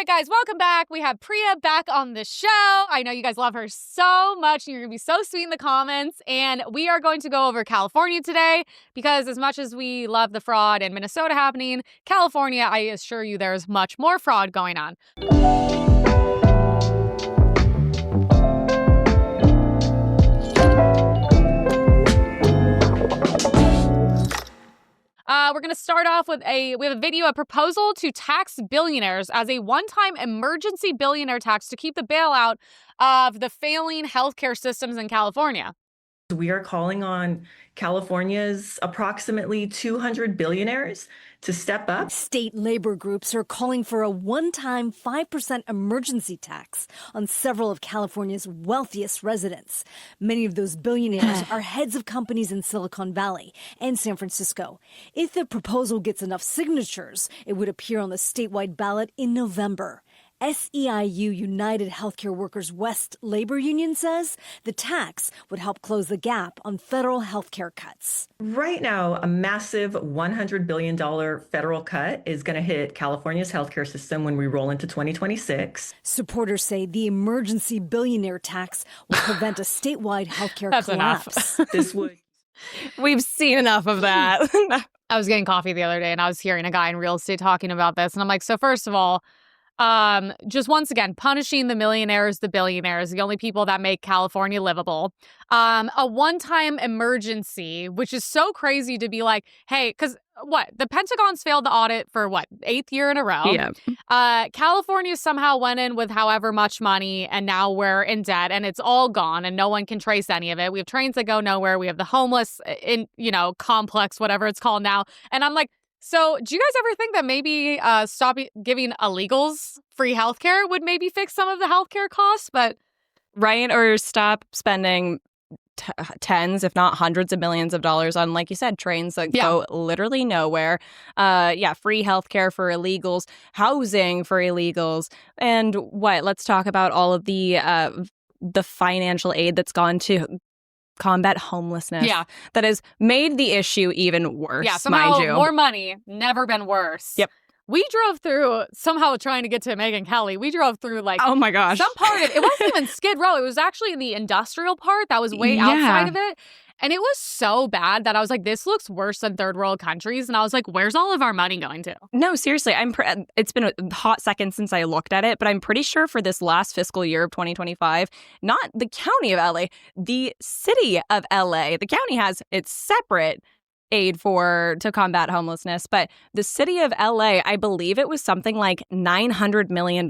right, guys, welcome back. We have Priya back on the show. I know you guys love her so much. You're going to be so sweet in the comments. And we are going to go over California today because as much as we love the fraud in Minnesota happening, California, I assure you there's much more fraud going on. We're going to start off with we have a video, a proposal to tax billionaires as a one-time emergency billionaire tax to keep the bailout of the failing healthcare systems in California. We are calling on California's approximately 200 billionaires to step up. State labor groups are calling for a one-time 5% emergency tax on several of California's wealthiest residents. Many of those billionaires are heads of companies in Silicon Valley and San Francisco. If the proposal gets enough signatures, it would appear on the statewide ballot in November. SEIU United Healthcare Workers West Labor Union says the tax would help close the gap on federal healthcare cuts. Right now, a massive $100 billion federal cut is going to hit California's healthcare system when we roll into 2026. Supporters say the emergency billionaire tax will prevent a statewide healthcare That's collapse. This would... We've seen enough of that. I was getting coffee the other day and I was hearing a guy in real estate talking about this. And I'm like, so first of all, just once again, punishing the millionaires, the billionaires, the only people that make California livable. A one-time emergency, which is so crazy to be like, hey, because what? The Pentagon's failed the audit for what? 8th year in a row. Yeah. California somehow went in with however much money and now we're in debt and it's all gone and no one can trace any of it. We have trains that go nowhere. We have the homeless complex, whatever it's called now. And I'm like, so do you guys ever think that maybe stop giving illegals free healthcare would maybe fix some of the healthcare costs? But Right? Or stop spending tens, if not hundreds of millions of dollars on, like you said, trains that go literally nowhere. Free healthcare for illegals, housing for illegals. And let's talk about all of the financial aid that's gone to combat homelessness. Yeah. That has made the issue even worse, somehow mind you. more money, never been worse. Yep. We drove through, somehow trying to get to Megyn Kelly, we drove through oh my gosh, some part of it. It wasn't even Skid Row. It was actually in the industrial part that was way outside of it. And it was so bad that I was like, this looks worse than third world countries. And I was like, where's all of our money going to? No, seriously. It's been a hot second since I looked at it, but I'm pretty sure for this last fiscal year of 2025, not the county of LA, the city of LA, the county has its separate aid to combat homelessness. But the city of LA, I believe it was something like $900 million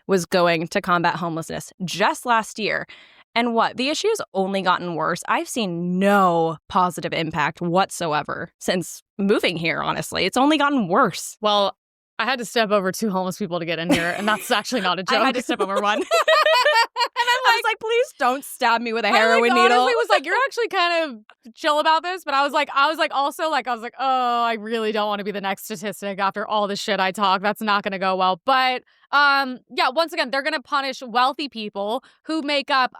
was going to combat homelessness just last year. And the issue has only gotten worse. I've seen no positive impact whatsoever since moving here, honestly. It's only gotten worse. Well, I had to step over 2 homeless people to get in here, and that's actually not a joke. I had to step over one. And I was like, please don't stab me with a heroin needle. Honestly was like, you're actually kind of chill about this. But I was like, oh, I really don't want to be the next statistic after all the shit I talk. That's not going to go well. But once again, they're going to punish wealthy people who make up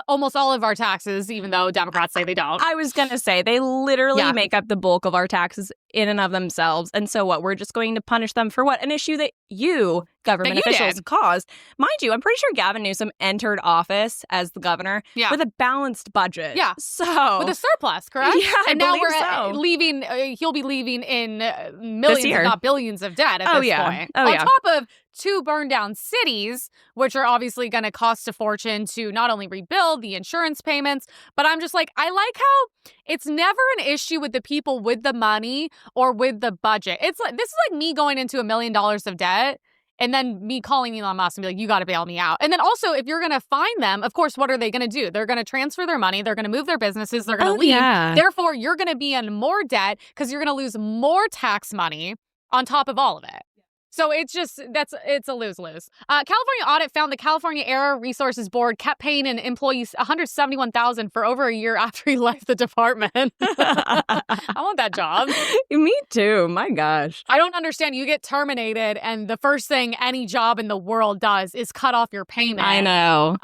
almost all of our taxes, even though Democrats say they don't. I was going to say, they literally make up the bulk of our taxes in and of themselves. And so we're just going to punish them for an issue that you, government officials, caused. Mind you, I'm pretty sure Gavin Newsom entered office as the governor with a balanced budget. Yeah. So with a surplus, correct? Yeah, and now we're leaving, he'll be leaving in millions, if not billions of debt at this point. On top of 2 burned down cities, which are obviously going to cost a fortune to not only rebuild the insurance payments, but I'm just like, I like how it's never an issue with the people with the money or with the budget. It's like, this is like me going into $1 million of debt and then me calling Elon Musk and be like, you got to bail me out. And then also, if you're going to fine them, of course, what are they going to do? They're going to transfer their money. They're going to move their businesses. They're going to leave. Yeah. Therefore, you're going to be in more debt because you're going to lose more tax money on top of all of it. So it's a lose-lose. California audit found the California Air Resources Board kept paying an employee $171,000 for over a year after he left the department. I want that job. Me too. My gosh. I don't understand. You get terminated, and the first thing any job in the world does is cut off your payment. I know.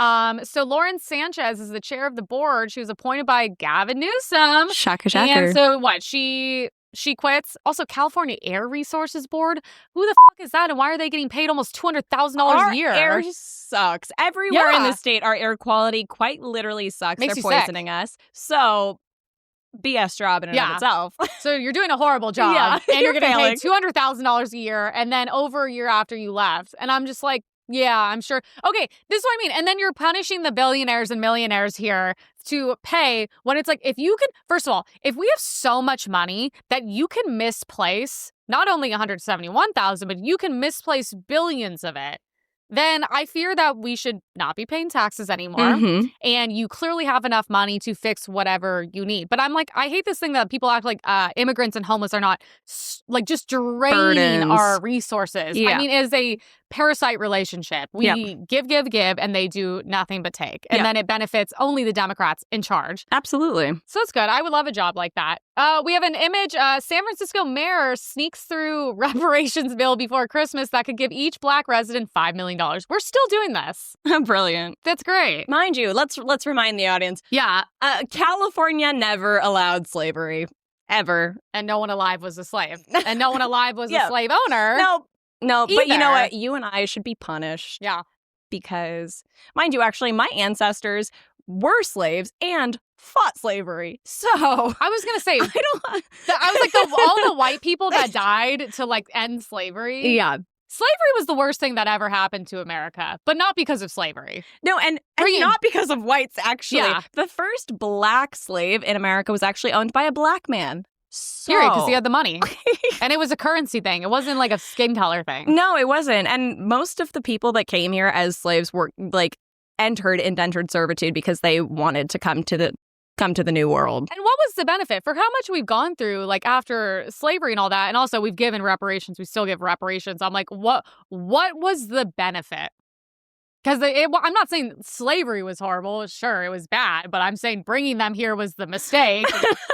So Lauren Sanchez is the chair of the board. She was appointed by Gavin Newsom. Shocker. And so she she quits. Also, California Air Resources Board. Who the fuck is that? And why are they getting paid almost $200,000 a year? Air sucks. Everywhere in the state, our air quality quite literally sucks. Makes They're poisoning us. So, BS job in and of itself. So you're doing a horrible job. And you're getting paid $200,000 a year. And then over a year after you left. And I'm just like, yeah, I'm sure. Okay, this is what I mean. And then you're punishing the billionaires and millionaires here to pay when it's like, if you can, first of all, if we have so much money that you can misplace not only 171,000, but you can misplace billions of it, then I fear that we should not be paying taxes anymore. And you clearly have enough money to fix whatever you need. But I'm like, I hate this thing that people act like immigrants and homeless are not like just draining burdens. Our resources. I mean, it is a parasite relationship. We give, and they do nothing but take. And then it benefits only the Democrats in charge. Absolutely. So it's good. I would love a job like that. We have an image. San Francisco mayor sneaks through reparations bill before Christmas that could give each black resident $5 million. We're still doing this. Brilliant. That's great. Mind you, let's remind the audience. Yeah. California never allowed slavery. Ever. And no one alive was a slave. And no one alive was a slave owner. No, but you know what? You and I should be punished. Yeah. Because, mind you, actually, my ancestors were slaves and fought slavery. So I was going to say, I was like, all the white people that died to like end slavery. Yeah. Slavery was the worst thing that ever happened to America, but not because of slavery. No, and not because of whites, actually. Yeah. The first black slave in America was actually owned by a black man. Period, because he had the money. And it was a currency thing. It wasn't like a skin color thing. No, it wasn't. And most of the people that came here as slaves were like entered indentured servitude because they wanted to come to the new world. And what was the benefit for how much we've gone through, like after slavery and all that? And also we've given reparations. We still give reparations. I'm like, what was the benefit? Because I'm not saying slavery was horrible. Sure, it was bad. But I'm saying bringing them here was the mistake.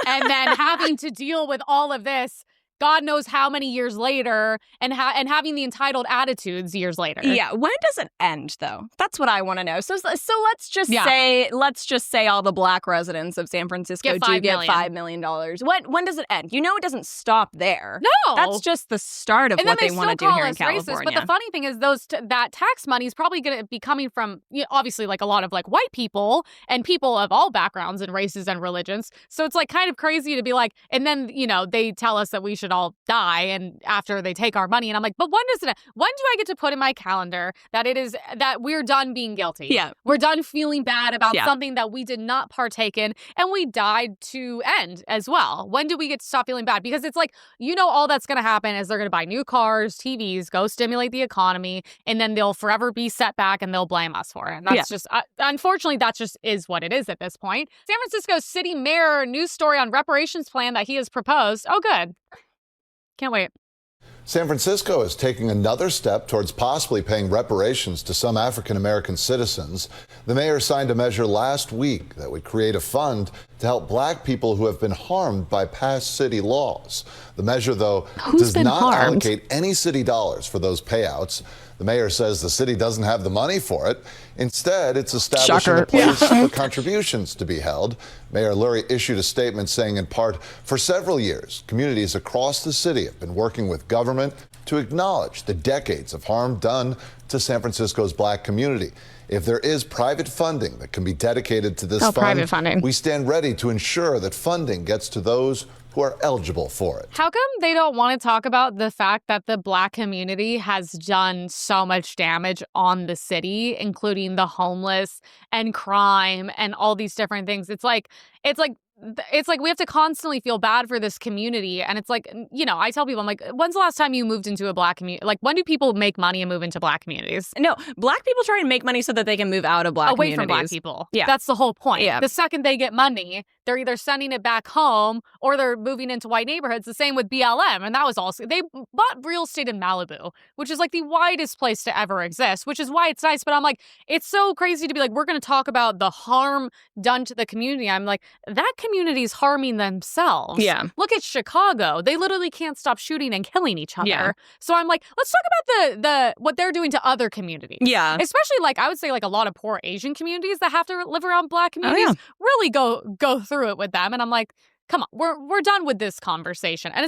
And then having to deal with all of this, God knows how many years later, and having the entitled attitudes years later. Yeah, when does it end, though? That's what I want to know. So let's just say all the black residents of San Francisco get $5 million. When does it end? You know, it doesn't stop there. No, that's just the start of what they want to do here in California. Racist, but the funny thing is, that tax money is probably going to be coming from obviously like a lot of like white people and people of all backgrounds and races and religions. So it's like kind of crazy to be like, and then they tell us that we should all die and after they take our money, and I'm like, but when do I get to put in my calendar that we're done being guilty? Yeah, we're done feeling bad about something that we did not partake in and we died to end as well. When do we get to stop feeling bad? Because it's like, all that's going to happen is they're going to buy new cars, TVs, go stimulate the economy, and then they'll forever be set back and they'll blame us for it. And that's just unfortunately that just is what it is at this point. San Francisco city mayor, news story on reparations plan that he has proposed. Oh, good. Can't wait. San Francisco is taking another step towards possibly paying reparations to some African-American citizens. The mayor signed a measure last week that would create a fund to help black people who have been harmed by past city laws. The measure, though, does not allocate any city dollars for those payouts. The mayor says the city doesn't have the money for it. Instead, it's establishing a place for contributions to be held. Mayor Lurie issued a statement saying, in part, for several years, communities across the city have been working with government to acknowledge the decades of harm done to San Francisco's black community. If there is private funding that can be dedicated to this fund, we stand ready to ensure that funding gets to those who are eligible for it. How come they don't want to talk about the fact that the black community has done so much damage on the city, including the homeless and crime and all these different things? It's like we have to constantly feel bad for this community. And it's like, I tell people, I'm like, when's the last time you moved into a black community? Like, when do people make money and move into black communities? No, black people try and make money so that they can move out of black communities. Away from black people. Yeah. That's the whole point. Yeah. The second they get money, they're either sending it back home or they're moving into white neighborhoods. The same with BLM. And that was also, they bought real estate in Malibu, which is like the widest place to ever exist, which is why it's nice. But I'm like, it's so crazy to be like, we're going to talk about the harm done to the community. I'm like, that community's harming themselves. Yeah. Look at Chicago. They literally can't stop shooting and killing each other. Yeah. So I'm like, let's talk about the what they're doing to other communities. Yeah. Especially like I would say like a lot of poor Asian communities that have to live around black communities really go through it with them. And I'm like, come on, we're done with this conversation. And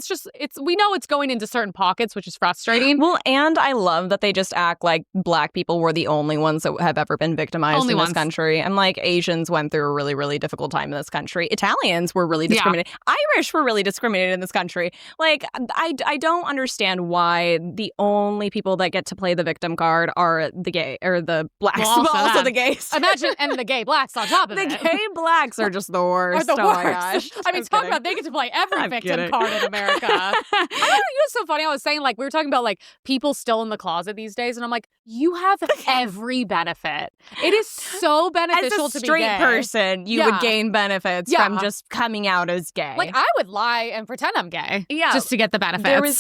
we know it's going into certain pockets, which is frustrating. Well, and I love that they just act like Black people were the only ones that have ever been victimized in this country. And like Asians went through a really, really difficult time in this country. Italians were really discriminated. Yeah. Irish were really discriminated in this country. Like, I don't understand why the only people that get to play the victim card are the gay or the Blacks, but also the gays. Imagine, and the gay Blacks on top of it. The gay Blacks are just the worst. Are the worst. My gosh. I mean, talk about they get to play every victim card in America. It was so funny. I was saying, like, we were talking about like people still in the closet these days, and I'm like, you have every benefit. It is so beneficial to be gay. As a straight person, you would gain benefits from just coming out as gay. Like, I would lie and pretend I'm gay, just to get the benefits. There was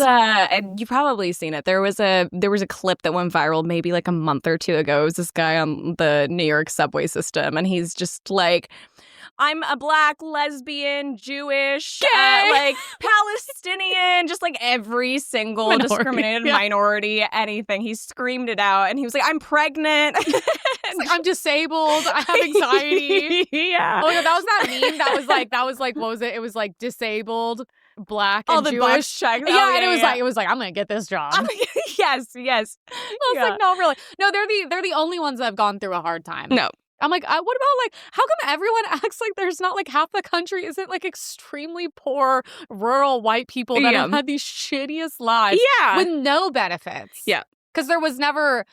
you've probably seen it. There was a clip that went viral maybe like a month or two ago. It was this guy on the New York subway system, and he's just like, I'm a Black, lesbian, Jewish, like Palestinian, just like every single discriminated minority, anything. He screamed it out, and he was like, I'm pregnant. Like, I'm disabled. I have anxiety. Yeah. Oh my God, that was that meme. That was like, what was it? It was like disabled, Black, and the Jewish. box check. Yeah, and it was like, I'm gonna get this job. Yes. I was like, no, really. No, they're the only ones that have gone through a hard time. No. I'm like, what about like, how come everyone acts like there's not like half the country isn't like extremely poor rural white people that have had these shittiest lives with no benefits? Yeah. Because there was never,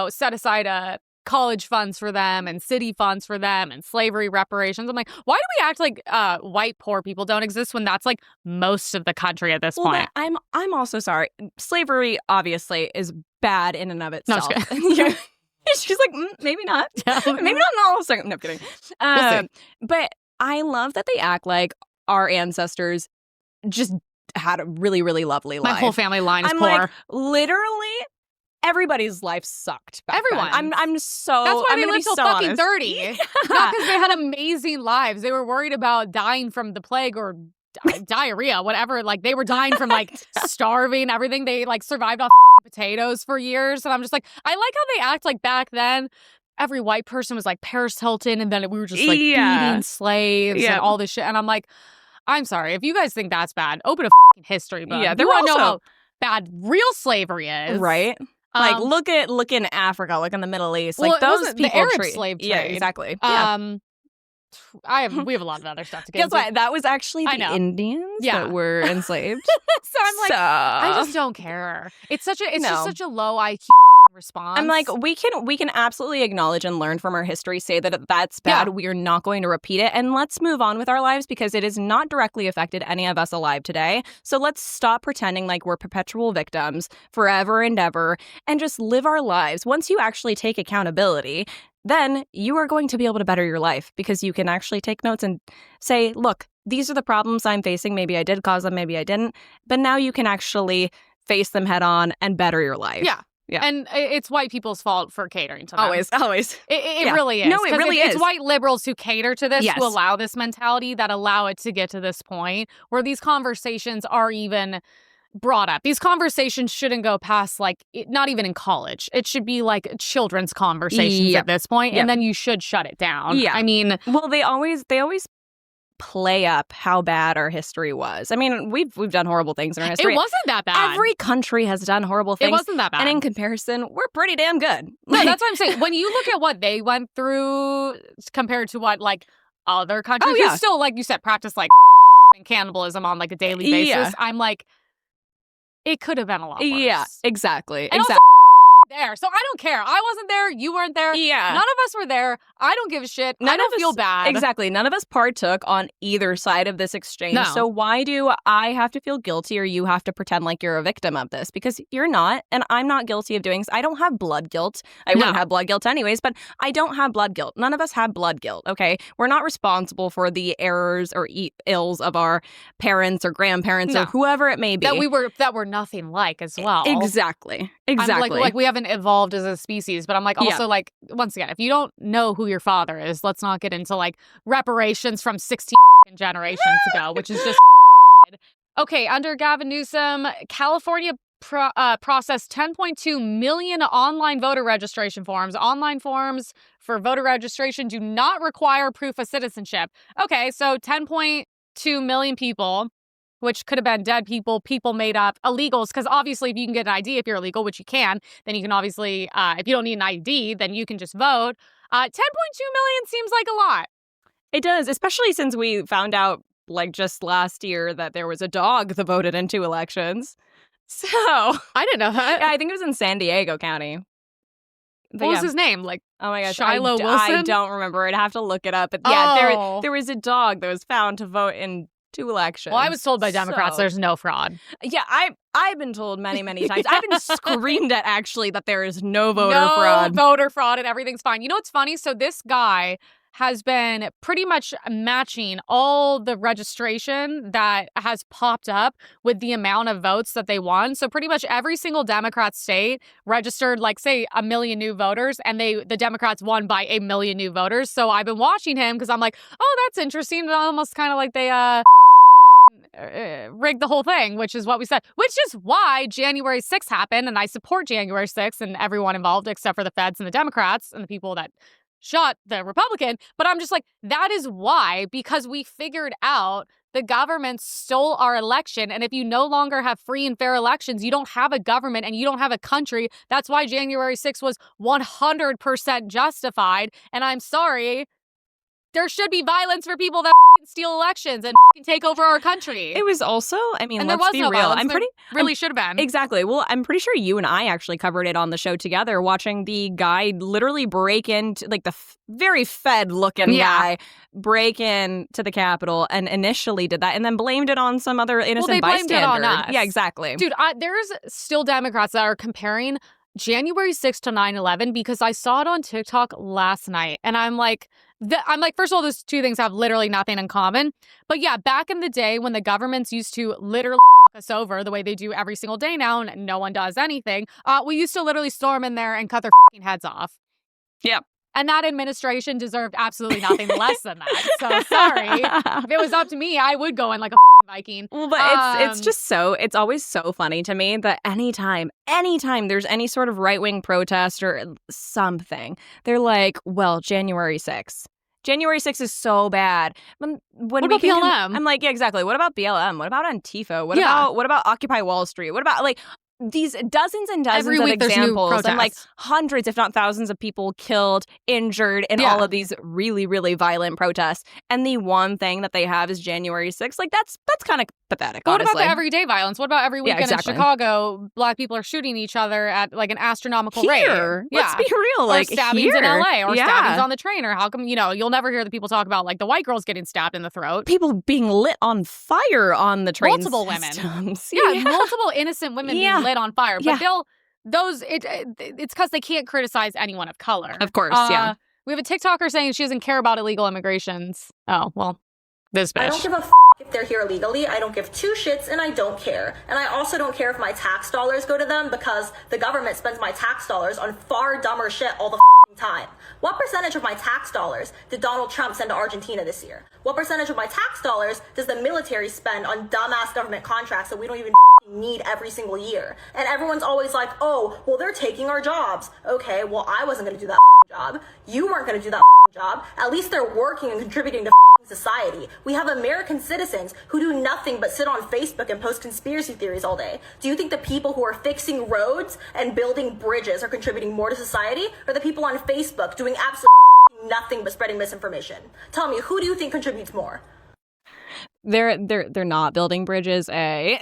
set aside college funds for them and city funds for them and slavery reparations. I'm like, why do we act like white poor people don't exist when that's like most of the country at this point? I'm also sorry. Slavery obviously is bad in and of itself. No, she's like, maybe not. Yeah. Maybe not in all of No, I'm kidding. But I love that they act like our ancestors just had a really, really lovely life. My whole family line is I'm poor. Like, literally, everybody's life sucked back Everyone. then. I'm so That's why I'm they lived till fucking honest. 30. Yeah. Not because they had amazing lives. They were worried about dying from the plague or diarrhea, whatever. Like, they were dying from like starving, everything. They like survived off potatoes for years. And I'm just like, I like how they act like back then every white person was like Paris Hilton, and then we were just like beating slaves and all this shit. And I'm like, I'm sorry, if you guys think that's bad, open a fucking history book. Yeah, you want to know how bad real slavery is, right? Like, look in Africa, look in the Middle East. Like, those people the Arab slave trade. Yeah, exactly. We have a lot of other stuff to get into. Guess what? That was actually the Indians that were enslaved. So I'm like, I just don't care. It's just such a low IQ response. I'm like, we can absolutely acknowledge and learn from our history, say that that's bad. We are not going to repeat it, and let's move on with our lives because it has not directly affected any of us alive today. So let's stop pretending like we're perpetual victims forever and ever and just live our lives. Once you actually take accountability, then you are going to be able to better your life because you can actually take notes and say, look, these are the problems I'm facing. Maybe I did cause them, maybe I didn't. But now you can actually face them head on and better your life. Yeah. And it's white people's fault for catering to them. Always. It really is. No, it really is. It's white liberals who cater to this, who allow this mentality, that allow it to get to this point where these conversations are even brought up. These conversations shouldn't go past, like, not even in college. It should be like children's conversations at this point, and then you should shut it down. Yeah. I mean, well, they always play up how bad our history was. I mean, we've done horrible things in our history. It wasn't that bad. Every country has done horrible things. It wasn't that bad. And in comparison, we're pretty damn good. No, that's what I'm saying. When you look at what they went through compared to what, like, other countries who still, like you said, practice, like, rape and cannibalism on, like, a daily basis, I'm like, it could have been a lot worse. Yeah, exactly. And also, there. So I don't care. I wasn't there. You weren't there. Yeah. None of us were there. I don't give a shit. I don't feel bad. Exactly. None of us partook on either side of this exchange. No. So why do I have to feel guilty or you have to pretend like you're a victim of this? Because you're not, and I'm not guilty of doing this. I don't have blood guilt. I wouldn't have blood guilt anyways, but I don't have blood guilt. None of us have blood guilt, okay? We're not responsible for the errors or ills of our parents or grandparents or whoever it may be. That were nothing like as well. Exactly. I'm like we haven't evolved as a species, but I'm like also like, once again, if you don't know who your father is, let's not get into like reparations from 16 generations ago, which is just okay. Under Gavin Newsom, California processed 10.2 million online voter registration forms. Online forms for voter registration do not require proof of citizenship. Okay, so 10.2 million people, which could have been dead people, people made up, illegals, because obviously if you can get an ID if you're illegal, which you can, then you can obviously, if you don't need an ID, then you can just vote. 10.2 million seems like a lot. It does, especially since we found out, like, just last year that there was a dog that voted in 2 elections. So I didn't know that. Yeah, I think it was in San Diego County. But what was his name? Like, oh my gosh, Shiloh Wilson? I don't remember. I'd have to look it up. But yeah, there was a dog that was found to vote in 2 elections. Well, I was told by Democrats there's no fraud. Yeah, I've been told many, many times. I've been screamed at, actually, that there is no voter fraud. No voter fraud and everything's fine. You know what's funny? So this guy has been pretty much matching all the registration that has popped up with the amount of votes that they won. So pretty much every single Democrat state registered, like, say, 1 million new voters, and the Democrats won by 1 million new voters. So I've been watching him because I'm like, oh, that's interesting. Almost kind of like they rigged the whole thing, which is what we said, which is why January 6th happened. And I support January 6th and everyone involved except for the feds and the Democrats and the people that shot the Republican. But I'm just like, that is why, because we figured out the government stole our election. And if you no longer have free and fair elections, you don't have a government and you don't have a country. That's why January 6th was 100% justified. And I'm sorry, there should be violence for people that steal elections and take over our country. It was also, I mean, and let's there was be no real. Violence. Should have been. Exactly. Well, I'm pretty sure you and I actually covered it on the show together, watching the guy literally break into, like, the very Fed-looking guy break into the Capitol and initially did that and then blamed it on some other innocent bystander. It on us. Yeah, exactly. Dude, there's still Democrats that are comparing January 6th to 9/11 because I saw it on TikTok last night. And I'm like, first of all, those two things have literally nothing in common. But yeah, back in the day when the governments used to literally fuck us over the way they do every single day now and no one does anything, we used to literally storm in there and cut their fucking heads off. Yep. And that administration deserved absolutely nothing less than that. So sorry. If it was up to me, I would go in like a Viking. Well, but it's always so funny to me that anytime there's any sort of right-wing protest or something, they're like, well, January 6th. January 6th is so bad. What about BLM? I'm like, yeah, exactly. What about BLM? What about Antifa? What about Occupy Wall Street? What about, like, these dozens and dozens of examples and, like, hundreds, if not thousands of people killed, injured in all of these really, really violent protests. And the one thing that they have is January 6th. Like, that's kind of pathetic, What honestly. about the everyday violence? What about every weekend in Chicago, Black people are shooting each other at, like, an astronomical rate? Let's be real. Or stabbings in LA or stabbings on the train. Or how come, you'll never hear the people talk about, like, the white girls getting stabbed in the throat. People being lit on fire on the train Multiple systems. women. Multiple innocent women being lit on fire. But it's because they can't criticize anyone of color. Of course, We have a TikToker saying she doesn't care about illegal immigrations. Oh, well, this bitch. I don't give a if they're here illegally. I don't give 2 shits and I don't care. And I also don't care if my tax dollars go to them because the government spends my tax dollars on far dumber shit all the time. What percentage of my tax dollars did Donald Trump send to Argentina this year? What percentage of my tax dollars does the military spend on dumbass government contracts that we don't even need every single year? And everyone's always like, oh, well, they're taking our jobs. Okay, well, I wasn't going to do that job. You weren't going to do that job. At least they're working and contributing to society. We have American citizens who do nothing but sit on Facebook and post conspiracy theories all day. Do you think the people who are fixing roads and building bridges are contributing more to society, or the people on Facebook doing absolutely nothing but spreading misinformation? Tell me, who do you think contributes more? They're not building bridges, A.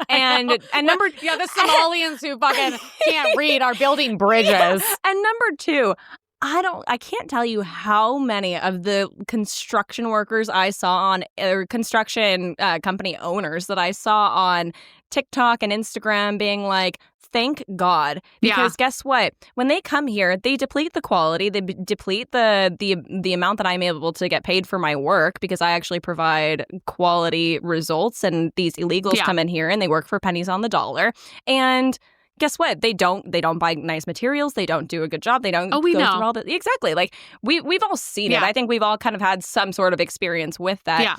and number the Somalians who fucking can't read are building bridges. And number 2, I can't tell you how many of the construction workers I saw on, or construction company owners that I saw on TikTok and Instagram being like, thank God. Because guess what? When they come here, they deplete the quality, they deplete the amount that I'm able to get paid for my work because I actually provide quality results, and these illegals come in here and they work for pennies on the dollar. And guess what? They don't buy nice materials. They don't do a good job. They don't go through all the... Exactly. Like, we've all seen it. I think we've all kind of had some sort of experience with that. Yeah.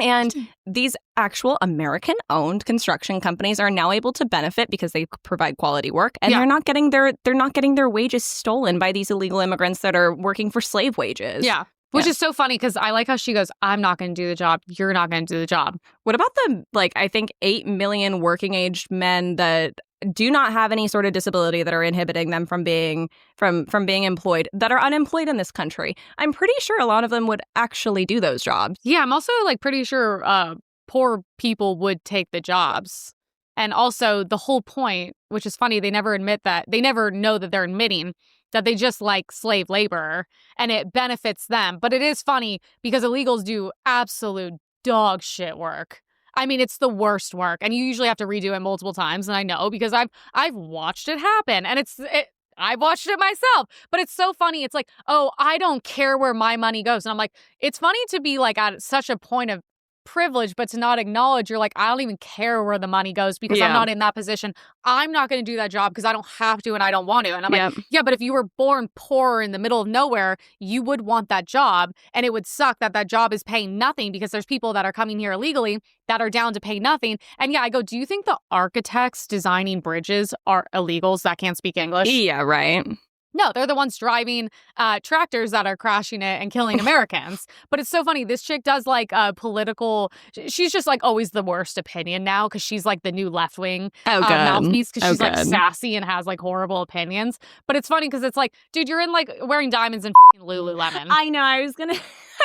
And these actual American-owned construction companies are now able to benefit because they provide quality work, and they're not getting their wages stolen by these illegal immigrants that are working for slave wages. Yeah. Which is so funny because I like how she goes, I'm not going to do the job. You're not going to do the job. What about the, I think 8 million working-aged men that do not have any sort of disability that are inhibiting them from being employed, that are unemployed in this country? I'm pretty sure a lot of them would actually do those jobs. Yeah, I'm also pretty sure poor people would take the jobs. And also the whole point, which is funny, they never admit that. They never know that they're admitting that they just like slave labor and it benefits them. But it is funny because illegals do absolute dog shit work. I mean, it's the worst work, and you usually have to redo it multiple times. And I know because I've watched it happen, and I've watched it myself. But it's so funny. It's like, oh, I don't care where my money goes, and I'm like, it's funny to be like at such a point of privilege, but to not acknowledge you're like, I don't even care where the money goes because I'm not in that position. I'm not going to do that job because I don't have to and I don't want to. And I'm like, yeah, but if you were born poor in the middle of nowhere, you would want that job. And it would suck that job is paying nothing because there's people that are coming here illegally that are down to pay nothing. And yeah, I go, do you think the architects designing bridges are illegals that can't speak English? Yeah, right. No, they're the ones driving tractors that are crashing it and killing Americans. But it's so funny. This chick does political. She's just always the worst opinion now because she's like the new left wing mouthpiece because she's like sassy and has like horrible opinions. But it's funny because it's like, dude, you're in wearing diamonds and Lululemon. I know. I was gonna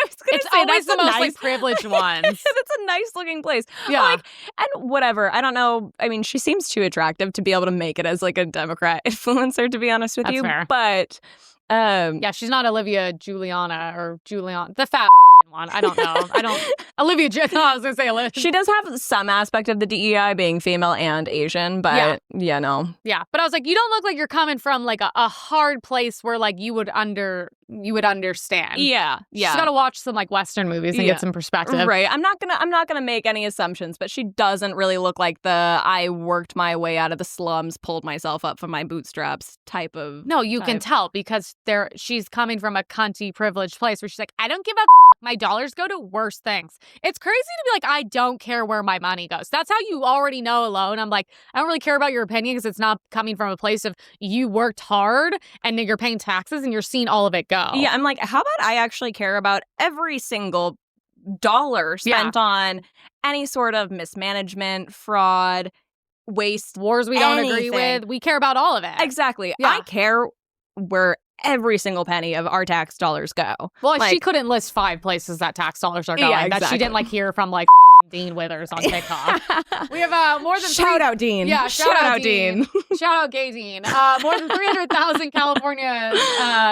it's say always that's the most privileged ones. That's a nice looking place. Yeah. And whatever. I don't know. I mean, she seems too attractive to be able to make it as a Democrat influencer, to be honest with you. Fair. But yeah, she's not Olivia Juliana or Julian, the fat one. I don't know. Olivia. No, I was gonna say Olivia. She does have some aspect of the DEI being female and Asian, but no. Yeah, but I was like, you don't look like you're coming from a hard place where you would understand. Yeah. She's got to watch some Western movies and get some perspective. Right. I'm not gonna make any assumptions, but she doesn't really look like the I worked my way out of the slums, pulled myself up from my bootstraps type of. No, you can tell because she's coming from a cunty privileged place where she's like, I don't give a my dollars go to worse things. It's crazy to be like, I don't care where my money goes. That's how you already know alone. I'm like, I don't really care about your opinion because it's not coming from a place of you worked hard and you're paying taxes and you're seeing all of it go. Yeah, I'm like, how about I actually care about every single dollar spent on any sort of mismanagement, fraud, waste, wars we don't agree with. We care about all of it. Exactly. Yeah. I care where every single penny of our tax dollars go. Well, she couldn't list 5 places that tax dollars are going. Yeah, exactly. That she didn't hear from Dean Withers on TikTok. We have more than shout out Dean. Yeah, shout out Dean. Shout out gay Dean. More than 300,000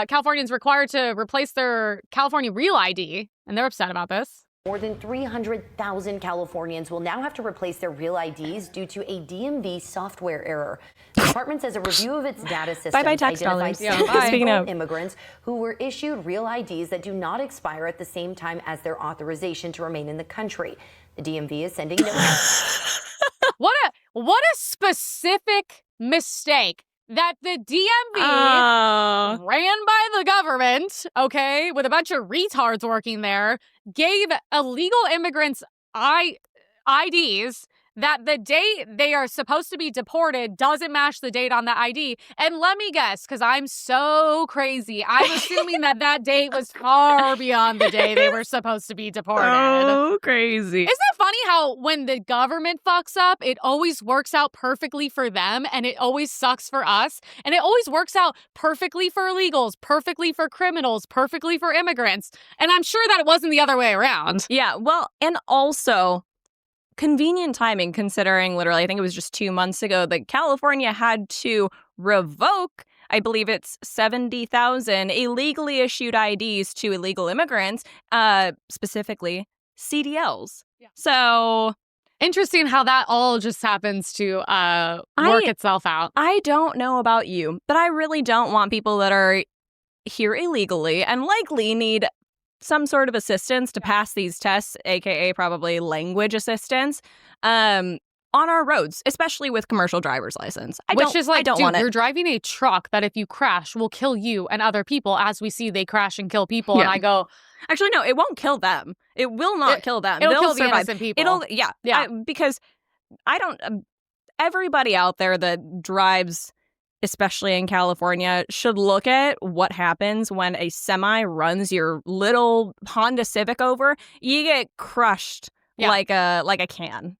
Californians required to replace their California Real ID, and they're upset about this. More than 300,000 Californians will now have to replace their real IDs due to a DMV software error. The department says a review of its data system identified several immigrants who were issued real IDs that do not expire at the same time as their authorization to remain in the country. The DMV is sending notice. What a specific mistake. That the DMV ran by the government, okay, with a bunch of retards working there, gave illegal immigrants IDs that the date they are supposed to be deported doesn't match the date on the ID. And let me guess, because I'm so crazy, I'm assuming that date was far beyond the day they were supposed to be deported. Oh, crazy. Isn't it funny how when the government fucks up, it always works out perfectly for them and it always sucks for us? And it always works out perfectly for illegals, perfectly for criminals, perfectly for immigrants. And I'm sure that it wasn't the other way around. Yeah, well, and also convenient timing, considering literally, I think it was just 2 months ago that California had to revoke, I believe it's 70,000 illegally issued IDs to illegal immigrants, specifically CDLs. Yeah. So interesting how that all just happens to work itself out. I don't know about you, but I really don't want people that are here illegally and likely need some sort of assistance to pass these tests, aka probably language assistance, on our roads, especially with commercial driver's license. I don't want it. You're driving a truck that if you crash will kill you and other people, as we see they crash and kill people. Yeah. And I go, actually, no, it won't kill them. It will not kill them. They'll kill survive. The innocent people. Because I don't. Everybody out there that drives especially in California, should look at what happens when a semi runs your little Honda Civic over. You get crushed like a can.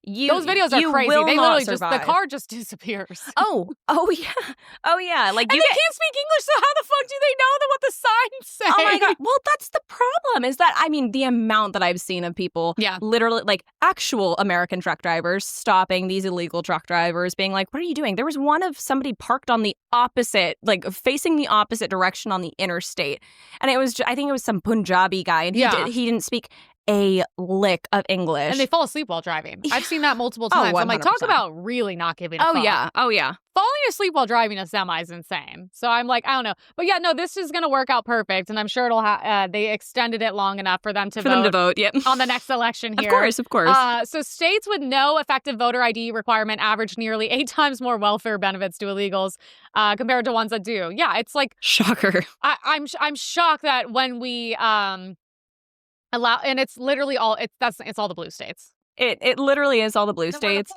Those videos are crazy. They literally the car just disappears. Oh yeah. Like they can't speak English, so how the fuck do they know what the signs say? Oh my God. Well, that's the problem is that, I mean, the amount that I've seen of people literally, like actual American truck drivers stopping these illegal truck drivers being like, what are you doing? There was one of somebody parked on the opposite, like facing the opposite direction on the interstate. And it was, I think it was some Punjabi guy, and he didn't speak a lick of English. And they fall asleep while driving. I've seen that multiple times. I'm like, talk about really not giving a fuck. Oh, yeah. Falling asleep while driving a semi is insane. So I'm like, I don't know. But yeah, no, this is going to work out perfect. And I'm sure it'll they extended it long enough for them to vote on the next election here. Of course. So states with no effective voter ID requirement average nearly 8 times more welfare benefits to illegals compared to ones that do. Yeah, it's like... Shocker. I'm shocked that when we... and it's literally all it's all the blue states. It literally is all the blue states.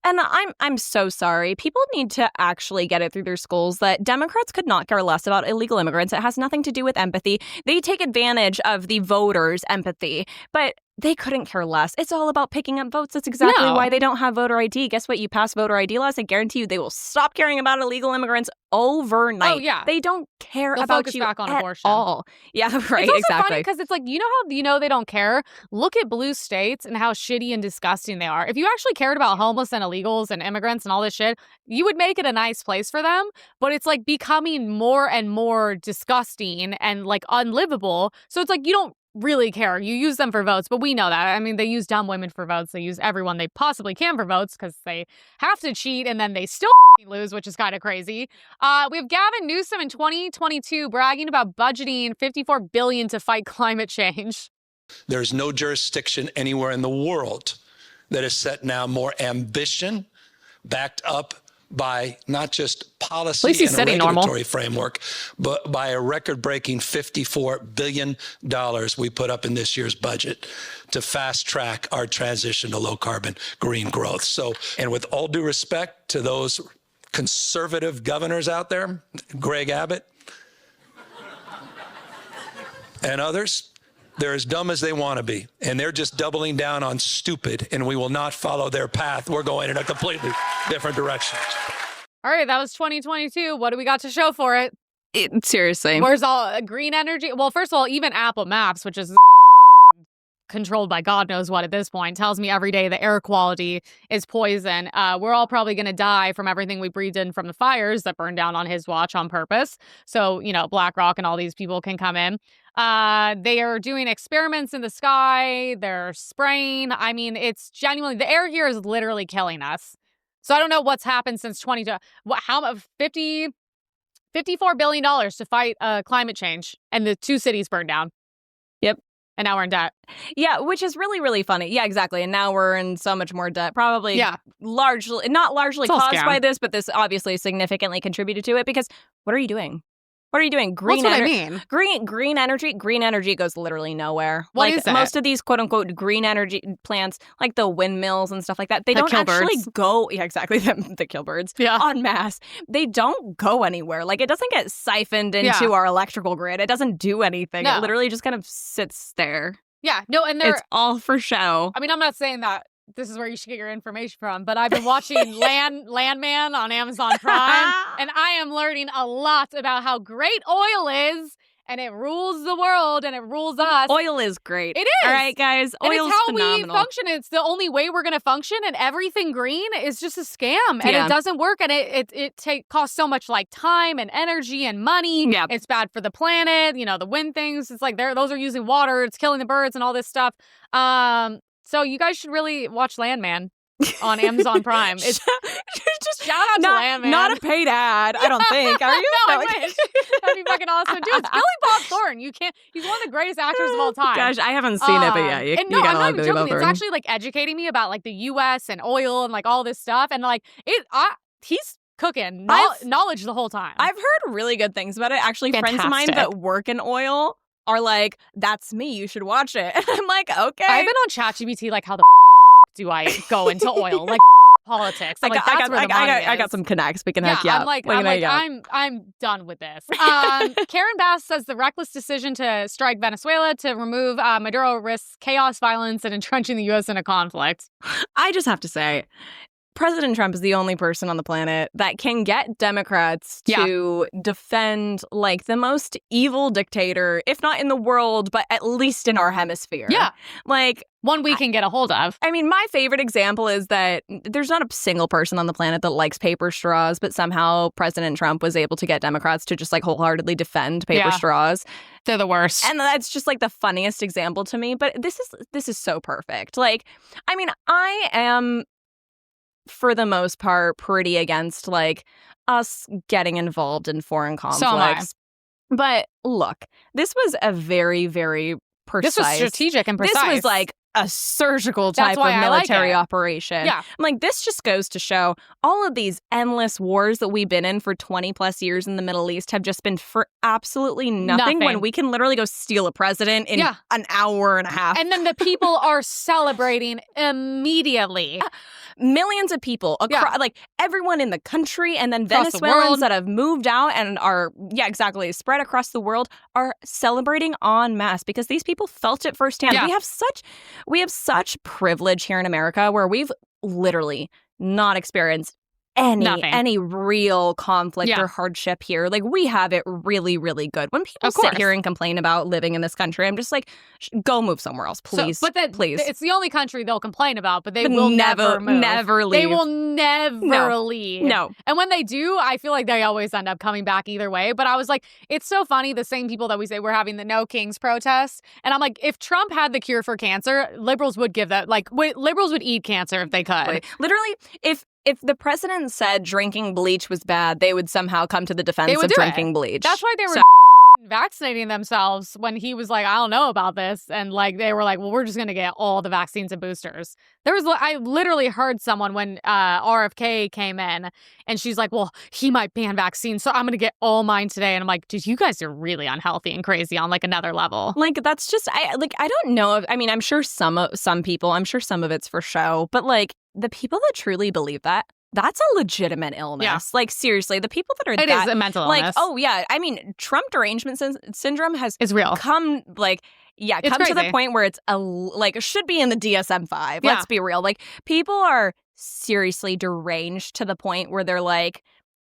And I'm so sorry. People need to actually get it through their skulls that Democrats could not care less about illegal immigrants. It has nothing to do with empathy. They take advantage of the voters' empathy, but they couldn't care less. It's all about picking up votes. That's exactly why they don't have voter ID. Guess what? You pass voter ID laws, I guarantee you they will stop caring about illegal immigrants overnight. Oh, yeah. They don't care They'll about focus you back on at abortion. all. Yeah, right, it's also exactly. funny because it's like, how they don't care? Look at blue states and how shitty and disgusting they are. If you actually cared about homeless and illegals and immigrants and all this shit, you would make it a nice place for them. But it's like becoming more and more disgusting and like unlivable. So it's like you don't really care. You use them for votes, but we know that. I mean, they use dumb women for votes. They use everyone they possibly can for votes because they have to cheat and then they still lose, which is kind of crazy. We have Gavin Newsom in 2022 bragging about budgeting $54 billion to fight climate change. There's no jurisdiction anywhere in the world that has set now more ambition backed up by not just policy and a regulatory framework, but by a record-breaking $54 billion we put up in this year's budget to fast-track our transition to low-carbon green growth. So, and with all due respect to those conservative governors out there, Greg Abbott and others, they're as dumb as they want to be, and they're just doubling down on stupid, and we will not follow their path. We're going in a completely different direction. All right, that was 2022. What do we got to show for it? Seriously. Where's all green energy? Well, first of all, even Apple Maps, which is controlled by God knows what at this point, tells me every day the air quality is poison. We're all probably going to die from everything we breathed in from the fires that burned down on his watch on purpose. So, BlackRock and all these people can come in. They are doing experiments in the sky. They're spraying. I mean, it's genuinely, the air here is literally killing us. So I don't know what's happened since $54 billion to fight climate change, and the 2 cities burned down. Yep. And now we're in debt. Yeah, which is really, really funny. Yeah, exactly. And now we're in so much more debt. Probably not largely caused by this, but this obviously significantly contributed to it because what are you doing? What are you doing? Green energy. Green energy goes literally nowhere. What is it? Most of these quote unquote green energy plants, like the windmills and stuff like that, they don't actually go. Yeah, exactly. The kill birds. Yeah. En masse. They don't go anywhere. Like it doesn't get siphoned into our electrical grid. It doesn't do anything. No. It literally just kind of sits there. Yeah. No, and it's all for show. I mean, I'm not saying that this is where you should get your information from, but I've been watching Landman on Amazon Prime, and I am learning a lot about how great oil is, and it rules the world, and it rules us. Oil is great. It is. All right, guys. Oil's phenomenal. We function. It's the only way we're going to function, and everything green is just a scam, and it doesn't work, and it costs so much like time and energy and money. Yeah. It's bad for the planet. The wind things. It's like those are using water. It's killing the birds and all this stuff. So you guys should really watch Landman on Amazon Prime. It's just shout out to Landman. Not a paid ad, I don't think. Are you? No, I wish. That'd be fucking awesome. Dude, it's Billy Bob Thornton. He's one of the greatest actors of all time. Gosh, I haven't seen it, but yeah, you I'm not even joking. It's actually like educating me about like the US and oil and like all this stuff. And like he's cooking knowledge the whole time. I've heard really good things about it. Actually, friends of mine that work in oil are like, that's me, you should watch it. And I'm like, okay. I've been on ChatGPT like, how the do I go into oil? Like, politics. I got some connects. We can hook you up. I'm done with this. Karen Bass says the reckless decision to strike Venezuela to remove Maduro risks chaos, violence, and entrenching the U.S. in a conflict. I just have to say, President Trump is the only person on the planet that can get Democrats to defend like the most evil dictator, if not in the world, but at least in our hemisphere. Yeah. Like one we can get a hold of. I mean, my favorite example is that there's not a single person on the planet that likes paper straws, but somehow President Trump was able to get Democrats to just like wholeheartedly defend paper straws. They're the worst. And that's just like the funniest example to me. But this is so perfect. Like, I mean, I am, for the most part, pretty against like us getting involved in foreign conflicts. So am I. But look, this was a very, very precise. This was strategic and precise. This was like a surgical type of military operation. Yeah. I'm like, this just goes to show all of these endless wars that we've been in for 20 plus years in the Middle East have just been for absolutely nothing. When we can literally go steal a president in an hour and a half. And then the people are celebrating immediately. Millions of people across, like everyone in the country, and then Venezuelans that have moved out and are, spread across the world, are celebrating en masse because these people felt it firsthand. Yeah. We have such privilege here in America where we've literally not experienced any real conflict or hardship here. Like, we have it really, really good. When people sit here and complain about living in this country, I'm just like, go move somewhere else, please. Please. It's the only country they'll complain about, but they will never move. Never leave. They will never leave. No. And when they do, I feel like they always end up coming back either way. But I was like, it's so funny, the same people that we say we're having the No Kings protests. And I'm like, if Trump had the cure for cancer, liberals would give that. Like, liberals would eat cancer if they could. Literally, if the president said drinking bleach was bad, they would somehow come to the defense of drinking bleach. That's why they were vaccinating themselves when he was like, I don't know about this. And like, they were like, well, we're just going to get all the vaccines and boosters. I literally heard someone when RFK came in and she's like, well, he might ban vaccines, so I'm going to get all mine today. And I'm like, dude, you guys are really unhealthy and crazy on like another level. Like, that's just, I don't know if, I'm sure some people, I'm sure some of it's for show, but like the people that truly believe that, that's a legitimate illness. Yeah. Like, seriously, the people that are It is a mental illness. Like, oh, yeah. I mean, Trump derangement syndrome is real. Come, like, come crazy. to the point where it's, should be in the DSM-5. Let's be real. Like, people are seriously deranged to the point where they're like,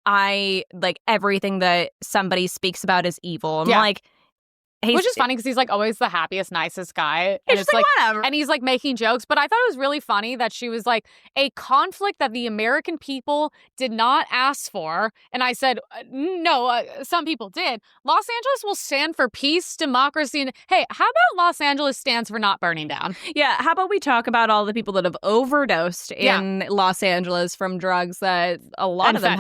everything that somebody speaks about is evil. I'm like, which is funny because he's like always the happiest, nicest guy. And it's like, whatever. And he's like making jokes. But I thought it was really funny that she was like, a conflict that the American people did not ask for. And I said, no, some people did. Los Angeles will stand for peace, democracy. And hey, how about Los Angeles stands for not burning down? Yeah. How about we talk about all the people that have overdosed in Los Angeles from drugs that a lot of them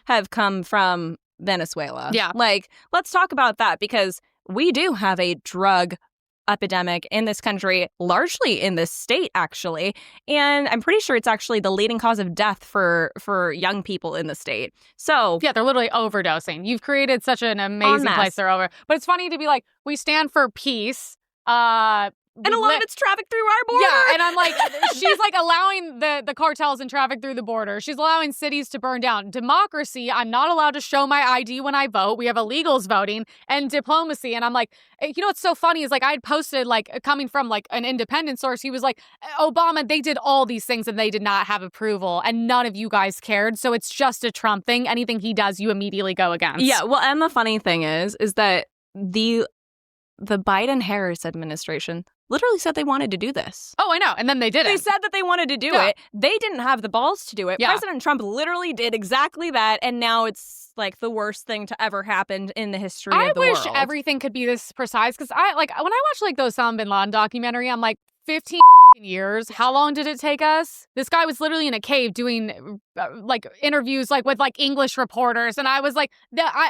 have come from Venezuela. Yeah. Like, let's talk about that because we do have a drug epidemic in this country, largely in this state, actually. And I'm pretty sure it's actually the leading cause of death for young people in the state. So yeah, they're literally overdosing. You've created such an amazing place they're over. But it's funny to be like, we stand for peace. And a lot of it's traffic through our border. Yeah, and I'm like, she's like allowing the cartels and traffic through the border. She's allowing cities to burn down. Democracy, I'm not allowed to show my ID when I vote. We have illegals voting. And diplomacy. And I'm like, you know what's so funny is like I had posted like coming from like an independent source. He was like, Obama, they did all these things and they did not have approval. And none of you guys cared. So it's just a Trump thing. Anything he does, you immediately go against. Yeah, well, and the funny thing is that the Biden-Harris administration literally said they wanted to do this. Oh, I know. And then they didn't. They said that they wanted to do it. They didn't have the balls to do it. Yeah. President Trump literally did exactly that. And now it's like the worst thing to ever happen in the history of the world. I wish everything could be this precise because when I watch like those Osama bin Laden documentary, I'm like, 15 years. How long did it take us? This guy was literally in a cave doing like interviews like with like English reporters. And I was like,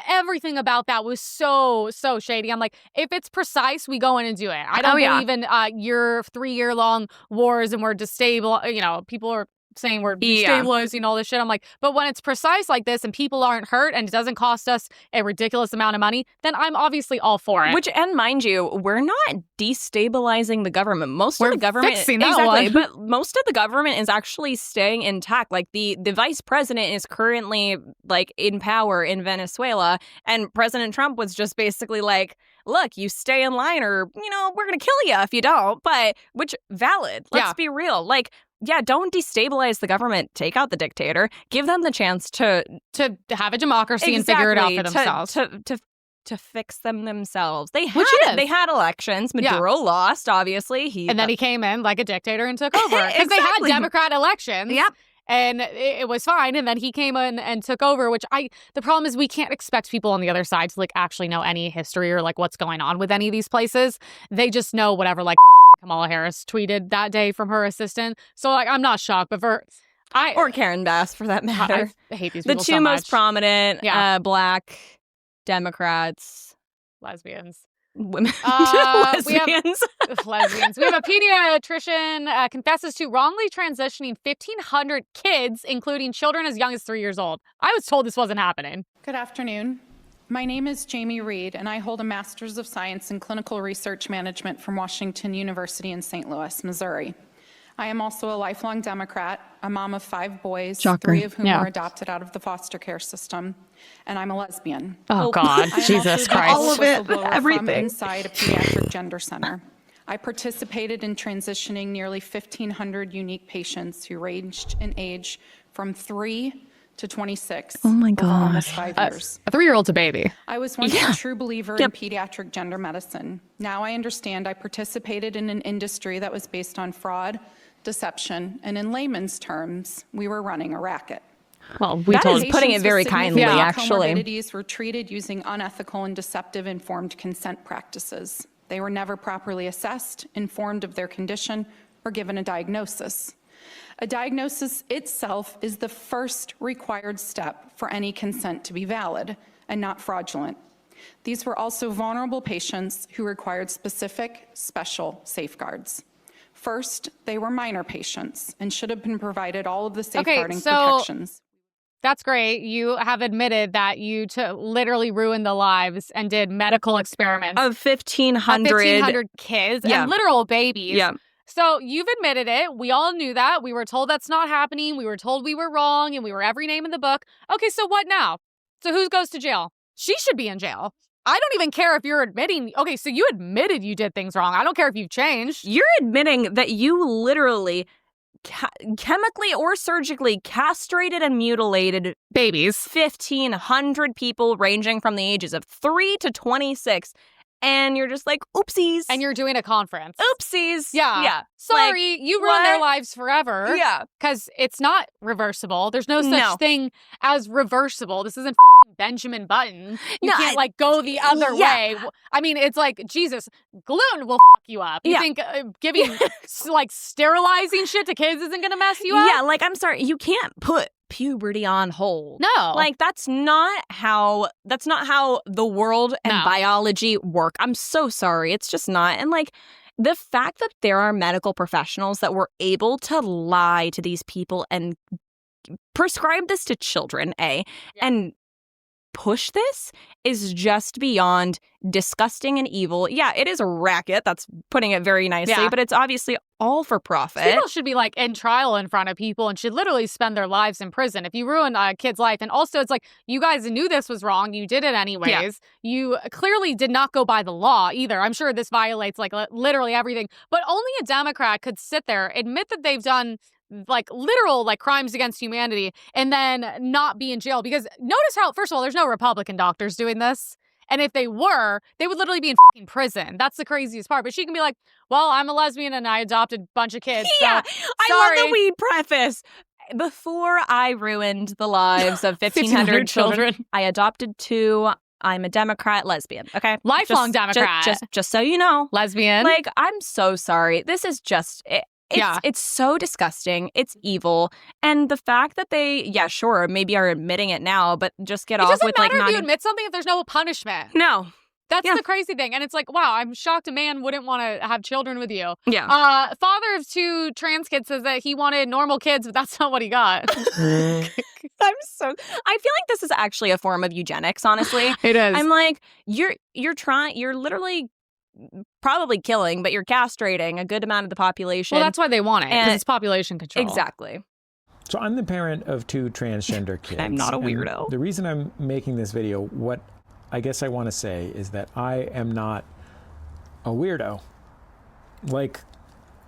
everything about that was so shady. I'm like, if it's precise, we go in and do it. I don't believe in 3-year long wars and we're people are saying we're destabilizing all this shit. I'm like, but when it's precise like this and people aren't hurt and it doesn't cost us a ridiculous amount of money, then I'm obviously all for it. Which, and mind you, we're not destabilizing the government. Most of the government, fixing that one. But most of the government is actually staying intact. Like the vice president is currently like in power in Venezuela, and President Trump was just basically like, look, you stay in line or, you know, we're going to kill you if you don't. But which valid. Let's be real. Like, yeah, don't destabilize the government. Take out the dictator. Give them the chance to have a democracy and figure it out for themselves. To fix them themselves. They had elections. Maduro lost, obviously. And then he came in like a dictator and took over. Because they had Democrat elections. Yep. And it was fine. And then he came in and took over, the problem is we can't expect people on the other side to like actually know any history or like what's going on with any of these places. They just know whatever like Kamala Harris tweeted that day from her assistant. So like I'm not shocked, but or Karen Bass for that matter. I hate these people so much. The two most prominent Black Democrats. Lesbians. Women. Lesbians. We have a pediatrician confesses to wrongly transitioning 1,500 kids, including children as young as 3 years old. I was told this wasn't happening. Good afternoon. My name is Jamie Reed, and I hold a Master's of Science in Clinical Research Management from Washington University in St. Louis, Missouri. I am also a lifelong Democrat, a mom of 5 boys, Shocker. 3 of whom were adopted out of the foster care system, and I'm a lesbian. Oh, God. Jesus Christ. All of it, everything. From inside a pediatric gender center. I participated in transitioning nearly 1,500 unique patients who ranged in age from 3 to 26. Oh, my God. Almost 5 years. A 3-year-old's a baby. I was once a true believer in pediatric gender medicine. Now I understand I participated in an industry that was based on fraud, deception, and in layman's terms, we were running a racket. Well, that is putting it very kindly, actually. Comorbidities were treated using unethical and deceptive informed consent practices. They were never properly assessed, informed of their condition, or given a diagnosis. A diagnosis itself is the first required step for any consent to be valid and not fraudulent. These were also vulnerable patients who required specific, special safeguards. First, they were minor patients and should have been provided all of the safeguarding protections. That's great. You have admitted that you literally ruined the lives and did medical experiments of 1,500 kids and literal babies. Yeah. So you've admitted it. We all knew that. We were told that's not happening. We were told we were wrong and we were every name in the book. Okay, so what now? So who goes to jail? She should be in jail. I don't even care if you're admitting. Okay, so you admitted you did things wrong. I don't care if you've changed. You're admitting that you literally chemically or surgically castrated and mutilated babies. 1,500 people ranging from the ages of 3 to 26. And you're just like, oopsies. And you're doing a conference. Oopsies. Yeah. Sorry, you ruined their lives forever. Yeah. Because it's not reversible. There's no such thing as reversible. This isn't Benjamin Button. You can't like go the other way. I mean, it's like, Jesus, gluten will you up. You think giving like sterilizing shit to kids isn't going to mess you up? Yeah, like, I'm sorry. You can't put puberty on hold. No. Like, that's not how the world and biology work. I'm so sorry. It's just not. And like, the fact that there are medical professionals that were able to lie to these people and prescribe this to children, and push this is just beyond disgusting and evil. Yeah, it is a racket. That's putting it very nicely, but it's obviously all for profit. People should be like in trial in front of people and should literally spend their lives in prison if you ruin a kid's life. And also, it's like, you guys knew this was wrong. You did it anyways. Yeah. You clearly did not go by the law either. I'm sure this violates like literally everything. But only a Democrat could sit there, admit that they've done like literal like crimes against humanity and then not be in jail. Because notice how, first of all, there's no Republican doctors doing this. And if they were, they would literally be in fucking prison. That's the craziest part. But she can be like, well, I'm a lesbian and I adopted a bunch of kids. Yeah, so, I love that we preface. Before I ruined the lives of 1,500 children, I adopted 2. I'm a Democrat, lesbian. Okay, lifelong Democrat. Just so you know, lesbian. Like, I'm so sorry. This is just it's so disgusting. It's evil. And the fact that they, sure, maybe are admitting it now, but just get off with like not. It doesn't matter if you admit something if there's no punishment. No. That's the crazy thing. And it's like, wow, I'm shocked a man wouldn't want to have children with you. Yeah. Father of 2 trans kids says that he wanted normal kids, but that's not what he got. I feel like this is actually a form of eugenics, honestly. It is. I'm like, you're literally probably killing, but you're castrating a good amount of the population. Well, that's why they want it, because it's population control. Exactly. So I'm the parent of 2 transgender kids. I'm not a weirdo. The reason I'm making this video, what I guess I want to say is that I am not a weirdo. Like,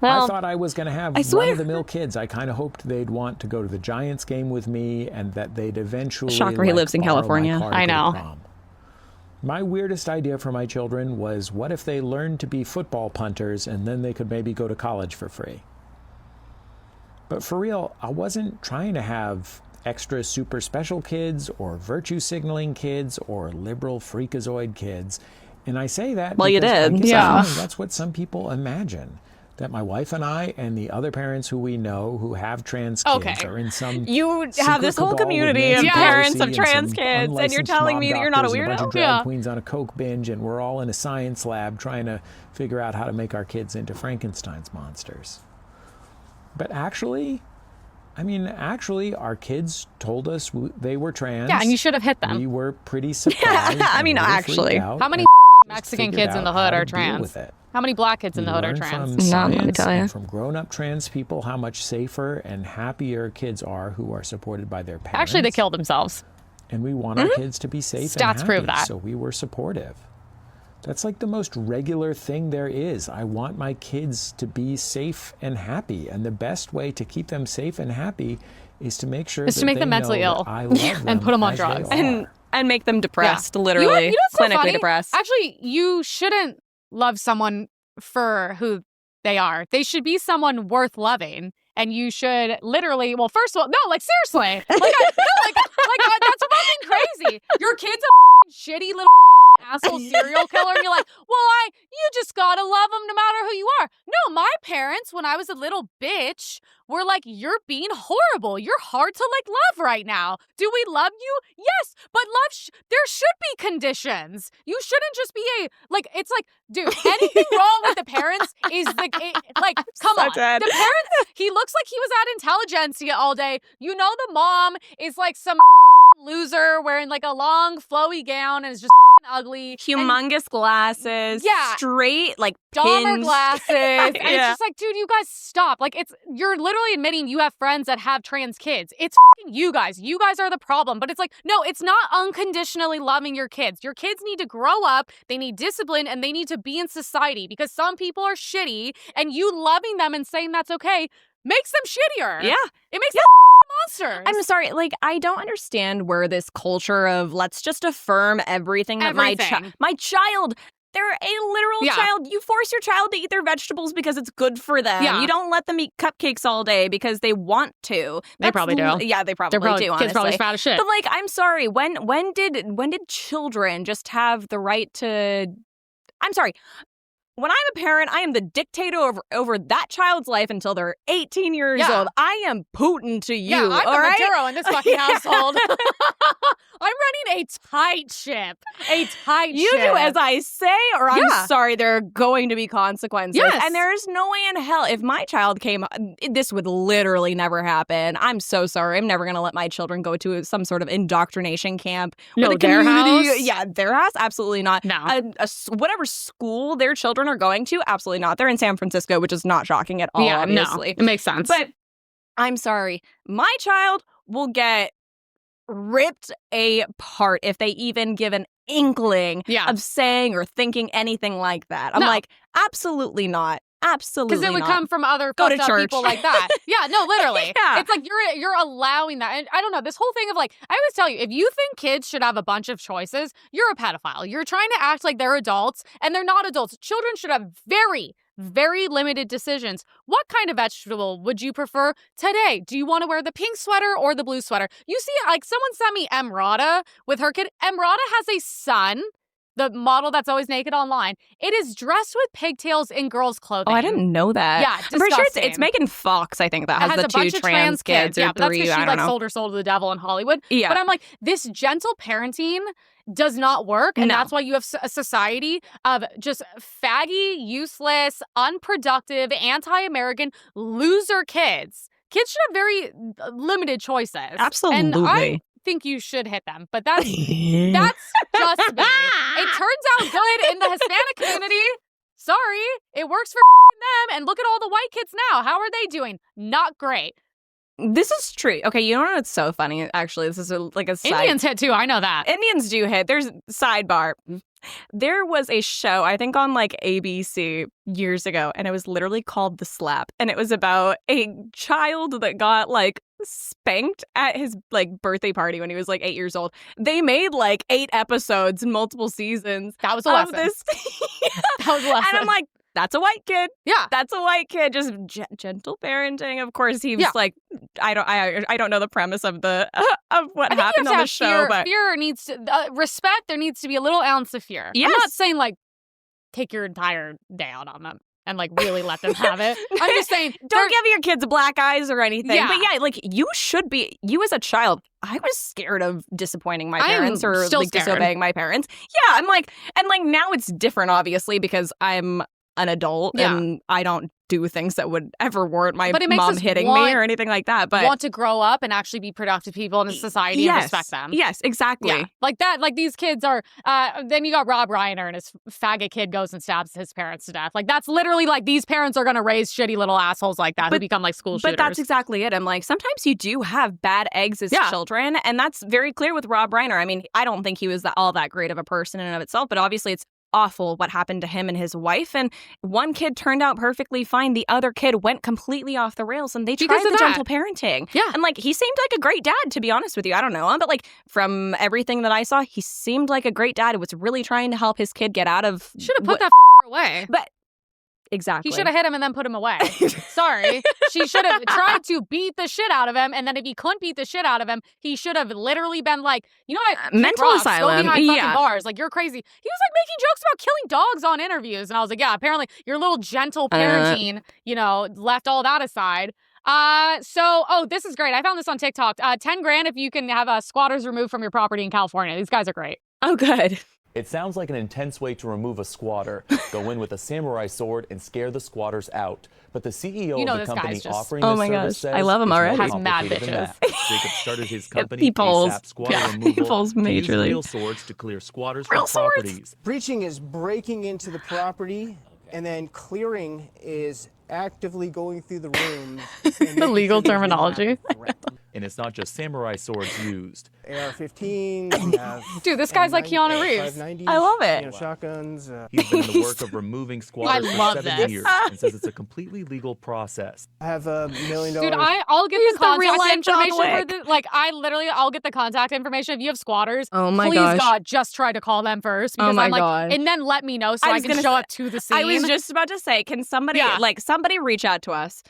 I thought I was going to have run-of-the-mill kids. I kind of hoped they'd want to go to the Giants game with me and that they'd eventually Shocker, he lives in California. I know. My weirdest idea for my children was, what if they learned to be football punters and then they could maybe go to college for free? But for real, I wasn't trying to have extra super special kids or virtue signaling kids or liberal freakazoid kids. And I say that well, you did. That's what some people imagine. That my wife and I and the other parents who we know who have trans kids are in some You have this whole community of parents of trans kids, and you're telling me that you're not a weirdo? A bunch of drag queens on a coke binge, and we're all in a science lab trying to figure out how to make our kids into Frankenstein's monsters. But actually, our kids told us they were trans. Yeah, and you should have hit them. We were pretty surprised. Actually. How many Mexican kids in the hood are trans? How many black kids in the hood are trans? None, let me tell you. From grown-up trans people, how much safer and happier kids are who are supported by their parents. Actually, they kill themselves. And we want our kids to be safe and happy. Stats prove that. So we were supportive. That's like the most regular thing there is. I want my kids to be safe and happy. And the best way to keep them safe and happy is to make sure that make them mentally ill I love them and put them on drugs. And make them depressed, literally. You know what's so clinically funny? Depressed. Actually, you shouldn't love someone for who they are. They should be someone worth loving. And you should literally, well, first of all, no, like seriously. That's fucking crazy. Your kid's a shitty little asshole serial killer, and you're like, well, you just gotta love them no matter who you are. No, my parents, when I was a little bitch, were like, you're being horrible. You're hard to love right now. Do we love you? Yes, but love, there should be conditions. You shouldn't just be it's like, dude, anything wrong with the parents is come on. Dead. The parents, he looks like he was at Intelligentsia all day. You know, the mom is like some loser wearing a long flowy gown and is just ugly. Humongous glasses. Yeah. Straight, Dahmer pins. glasses. And it's just like, dude, you guys stop. You're literally admitting you have friends that have trans kids. It's fucking you guys. You guys are the problem. But it's like, no, it's not unconditionally loving your kids. Your kids need to grow up. They need discipline and they need to be in society because some people are shitty and you loving them and saying that's okay makes them shittier. Yeah. It makes them monsters. I'm sorry, I don't understand where this culture of let's just affirm everything that my child, they're a literal child. You force your child to eat their vegetables because it's good for them. Yeah. You don't let them eat cupcakes all day because they want to. They probably do. Yeah, they probably do, honestly. Kids probably fat as shit. But I'm sorry, when did children just have the right to... I'm sorry. When I'm a parent, I am the dictator over that child's life until they're 18 years old. I am Putin to you, I'm all the right? Maduro in this fucking household. I'm running a tight ship. You do as I say, or I'm sorry, there are going to be consequences. Yes. And there's no way in hell, if my child came, this would literally never happen. I'm so sorry. I'm never going to let my children go to some sort of indoctrination camp. No, the their community, house? Yeah, their house? Absolutely not. No. Whatever school their children are going to, absolutely not. They're in San Francisco, which is not shocking at all, obviously. No, it makes sense. But I'm sorry. My child will get ripped apart if they even give an inkling of saying or thinking anything like that. I'm like, absolutely not. Absolutely, because it would come from other fucked up people like that. Yeah, no, literally. It's like you're allowing that. And I don't know, this whole thing of I always tell you, if you think kids should have a bunch of choices, you're a pedophile. You're trying to act like they're adults, and they're not adults. Children should have very, very limited decisions. What kind of vegetable would you prefer today? Do you want to wear the pink sweater or the blue sweater? You see, someone sent me Emrata with her kid. Emrata has a son the model that's always naked online, it is dressed with pigtails in girls' clothing. Oh, I didn't know that. Yeah, I'm pretty sure it's Megan Fox, I think, that has the 2 trans kids or yeah, but that's 3, because she I don't know. sold her soul to the devil in Hollywood. Yeah. But I'm like, this gentle parenting does not work, and that's why you have a society of just faggy, useless, unproductive, anti-American, loser kids. Kids should have very limited choices. Absolutely. And I think you should hit them, but that's just me. It turns out good in the Hispanic community. Sorry, it works for them. And look at all the white kids now. How are they doing? Not great. This is true. Okay, you know what's so funny? Actually, this is a side. Indians hit too. I know that. Indians do hit. There's sidebar. There was a show, I think on ABC years ago, and it was literally called The Slap. And it was about a child that got spanked at his birthday party when he was 8 years old. They made 8 episodes and multiple seasons. That was a lesson. That was a lesson. And I'm like, that's a white kid. Yeah, that's a white kid. Just gentle parenting. Of course, he was I don't know the premise of the of what happened on the show, but fear needs to respect. There needs to be a little ounce of fear. Yes. I'm not saying take your entire day out on them and really let them have it. I'm just saying, don't give your kids black eyes or anything. Yeah. But you should be. You as a child, I was scared of disappointing my parents or disobeying my parents. Yeah, I'm and now it's different, obviously, because I'm an adult and I don't do things that would ever warrant my mom hitting me or anything like that. But want to grow up and actually be productive people in a society and respect them. Yes, exactly. Yeah. Like that. These kids are. Then you got Rob Reiner and his faggot kid goes and stabs his parents to death. That's literally these parents are going to raise shitty little assholes like that who become school shooters. But that's exactly it. I'm sometimes you do have bad eggs as children, and that's very clear with Rob Reiner. I mean, I don't think he was all that great of a person in and of itself, but obviously it's awful what happened to him and his wife, and one kid turned out perfectly fine. The other kid went completely off the rails, and they tried the gentle parenting. Yeah. And he seemed like a great dad, to be honest with you. I don't know him, but from everything that I saw, he seemed like a great dad who was really trying to help his kid get out of... Should have put that away. But exactly. He should have hit him and then put him away. Sorry. She should have tried to beat the shit out of him, and then if he couldn't beat the shit out of him, he should have literally been you know what? Mental asylum. Go behind fucking bars. You're crazy. He was making jokes about killing dogs on interviews, and I was like, yeah, apparently your little gentle parenting, left all that aside. This is great. I found this on TikTok. $10,000 if you can have squatters removed from your property in California. These guys are great. Oh, good. It sounds like an intense way to remove a squatter. Go in with a samurai sword and scare the squatters out. But the CEO of the company offering this service says I love him already. Has mad bitches. Jacob started his company ASAP Squatter Removal. People's majorly. Real swords to clear squatters from properties. Breaching is breaking into the property, and then clearing is actively going through the rooms. The legal terminology. And it's not just samurai swords used. AR-15. Dude, this guy's like Keanu Reeves. I love it. Shotguns. He's been in the work of removing squatters for 7 years and says it's a completely legal process. I have $1 million. Dude, I'll get the contact information for the I'll get the contact information if you have squatters. Oh my gosh. Please God, just try to call them first. Because and then let me know so I can show up to the scene. I was just about to say, can somebody somebody reach out to us?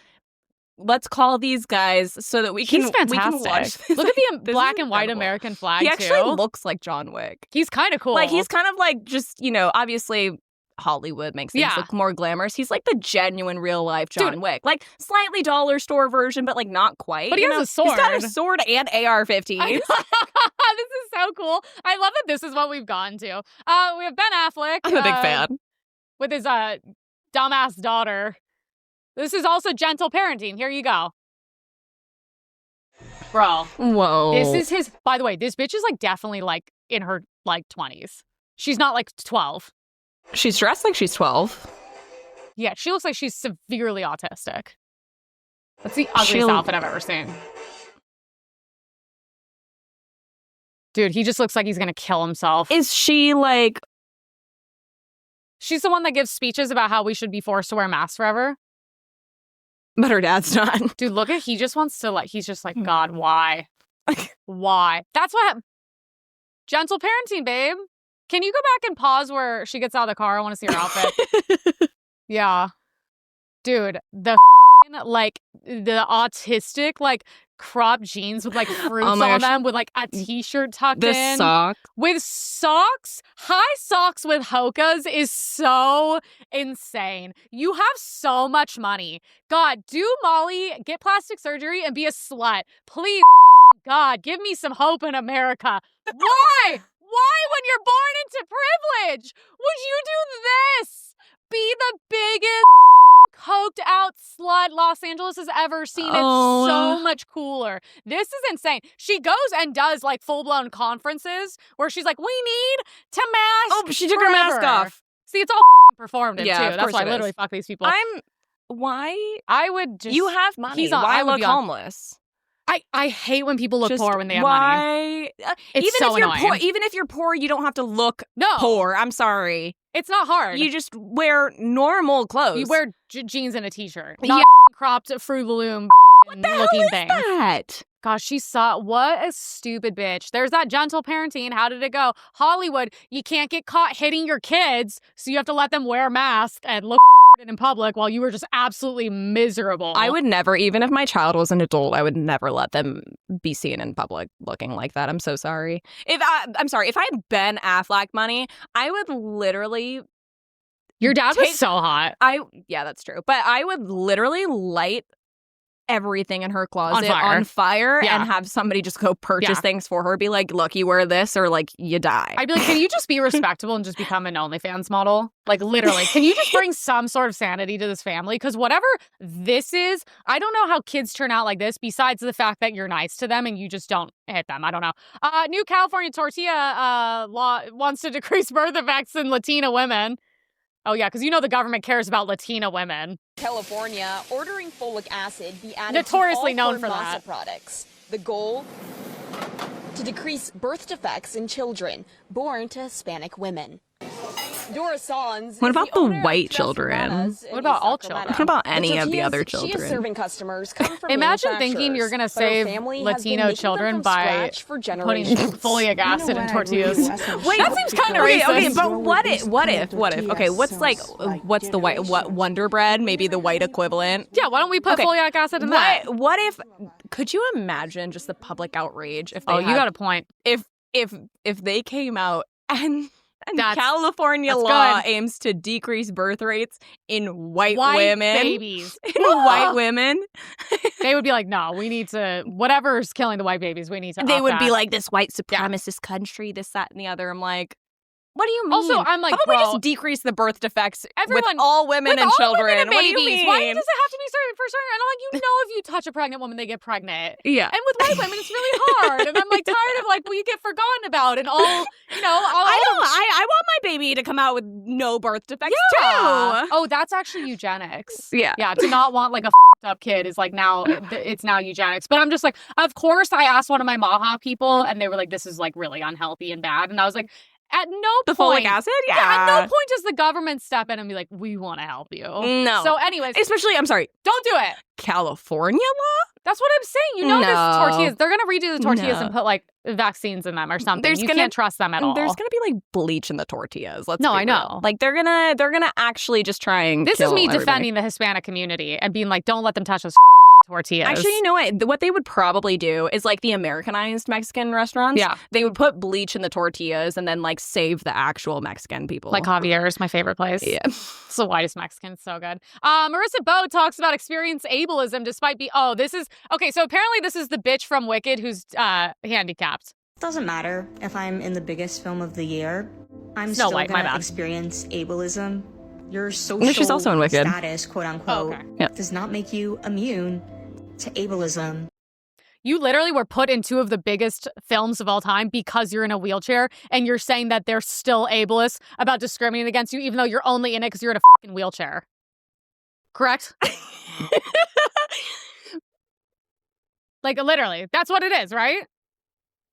Let's call these guys so that we can. He's fantastic. We can watch. Look at the black and white American flag. He actually looks like John Wick. He's kind of cool. He's kind of just obviously Hollywood makes things look more glamorous. He's the genuine real life John Wick, slightly dollar store version, but not quite. But he has a sword. He's got a sword and AR-15. This is so cool. I love that this is what we've gotten to. We have Ben Affleck. I'm a big fan. With his dumbass daughter. This is also gentle parenting. Here you go. Bro. Whoa. This is his... By the way, this bitch is definitely in her 20s. She's not 12. She's dressed like she's 12. Yeah, she looks like she's severely autistic. That's the ugliest outfit I've ever seen. Dude, he just looks like he's gonna kill himself. Is she She's the one that gives speeches about how we should be forced to wear masks forever. But her dad's not. Dude, look at, he just wants to he's just God, why? Why? That's what, gentle parenting, babe. Can you go back and pause where she gets out of the car? I want to see her outfit. Yeah. Dude, the the autistic, like, cropped jeans with, like, fruits on them with, like, a t-shirt tucked in. The sock. With socks? High socks with hokas is so insane. You have so much money. God, do Molly, get plastic surgery, and be a slut. Please, God, give me some hope in America. Why? Why, when you're born into privilege, would you do this? Be the biggest coked out slut Los Angeles has ever seen. It's so much cooler. This is insane. She goes and does like full-blown conferences where she's like, we need to mask. Oh, she took her mask off. See, it's all performative too. That's why I literally fuck these people. I would just. You have money. Why look homeless? I hate when people look poor when they have money. It's so annoying. Even if you're poor, you don't have to look poor. I'm sorry. It's not hard. You just wear normal clothes. You wear jeans and a t-shirt. Not cropped Fruit of the Loom what the looking hell is thing. That? Gosh, she saw what a stupid bitch. There's that gentle parenting. How did it go? Hollywood, you can't get caught hitting your kids, so you have to let them wear masks and look in public while you were just absolutely miserable. I would never, even if my child was an adult, I would never let them be seen in public looking like that. I'm so sorry. I'm sorry. If I had Ben Affleck money, I would literally. Your dad was so hot. Yeah, that's true. But I would literally light everything in her closet on fire and have somebody just go purchase things for her. Be like, look, you wear this or like you die. I'd be like, can you just be respectable and just become an OnlyFans model? Like literally, can you just bring some sort of sanity to this family? Because whatever this is, I don't know how kids turn out like this besides the fact that you're nice to them and you just don't hit them. I don't know. New California tortilla law wants to decrease birth defects in Latina women. Oh, yeah, because you know the government cares about Latina women. California ordering folic acid be added notoriously to all known for that products. The goal? To decrease birth defects in children born to Hispanic women. Dora Sans. What about the white children? What about all children? What about any of the other children? She is serving customers come from Imagine thinking you're going to save Latino children by putting folic acid in tortillas. Wait, that seems kind of racist. Okay, but what if? Okay, what's the white, Wonder Bread? Maybe the white equivalent? Yeah, why don't we put folic acid in that? What if, could you imagine just the public outrage if they you got a point. If they came out and California law aims to decrease birth rates in white women. Babies. In white women. They would be like, no, we need to, whatever's killing the white babies, we need to They would be like, this white supremacist country, this, that, and the other. I'm like, what do you mean? Also, I'm like, how about we just decrease the birth defects with all women and children? Women and babies. What do you mean? Why does it have to be for certain? And I'm like, you know, if you touch a pregnant woman, they get pregnant. Yeah. And with white women, it's really hard. And I'm like tired of like, well, you get forgotten about and all, you know. I want my baby to come out with no birth defects too. Oh, that's actually eugenics. Yeah. Yeah. To not want like a f***ed up kid is like now, it's now eugenics. But I'm just like, of course, I asked one of my Maha people and they were like, this is like really unhealthy and bad. And I was like, at no point. Folic acid? Yeah. At no point does the government step in and be like, we want to help you. No. So anyways. Especially, I'm sorry. Don't do it. California law? That's what I'm saying. You know, this tortillas. They're going to redo the tortillas and put like vaccines in them or something. You can't trust them at all. There's going to be like bleach in the tortillas. Let's no, be I know. Real. Like they're gonna actually just try and This kill is me everybody. defending the Hispanic community and being like, don't let them touch those tortillas. Actually, you know what they would probably do is like the Americanized Mexican restaurants. Yeah. They would put bleach in the tortillas and then like save the actual Mexican people. Like Javier's, my favorite place. Yeah. It's the whitest Mexican. It's so good. Marissa Bowe talks about experience ableism despite so apparently this is the bitch from Wicked who's handicapped. Doesn't matter if I'm in the biggest film of the year. I'm Snow still White, going to experience ableism. Your social No, she's also in Wicked. status, quote unquote, does not make you immune to ableism. You literally were put in two of the biggest films of all time because you're in a wheelchair, and you're saying that they're still ableist about discriminating against you, even though you're only in it because you're in a fucking wheelchair. Correct? Like, literally. That's what it is, right?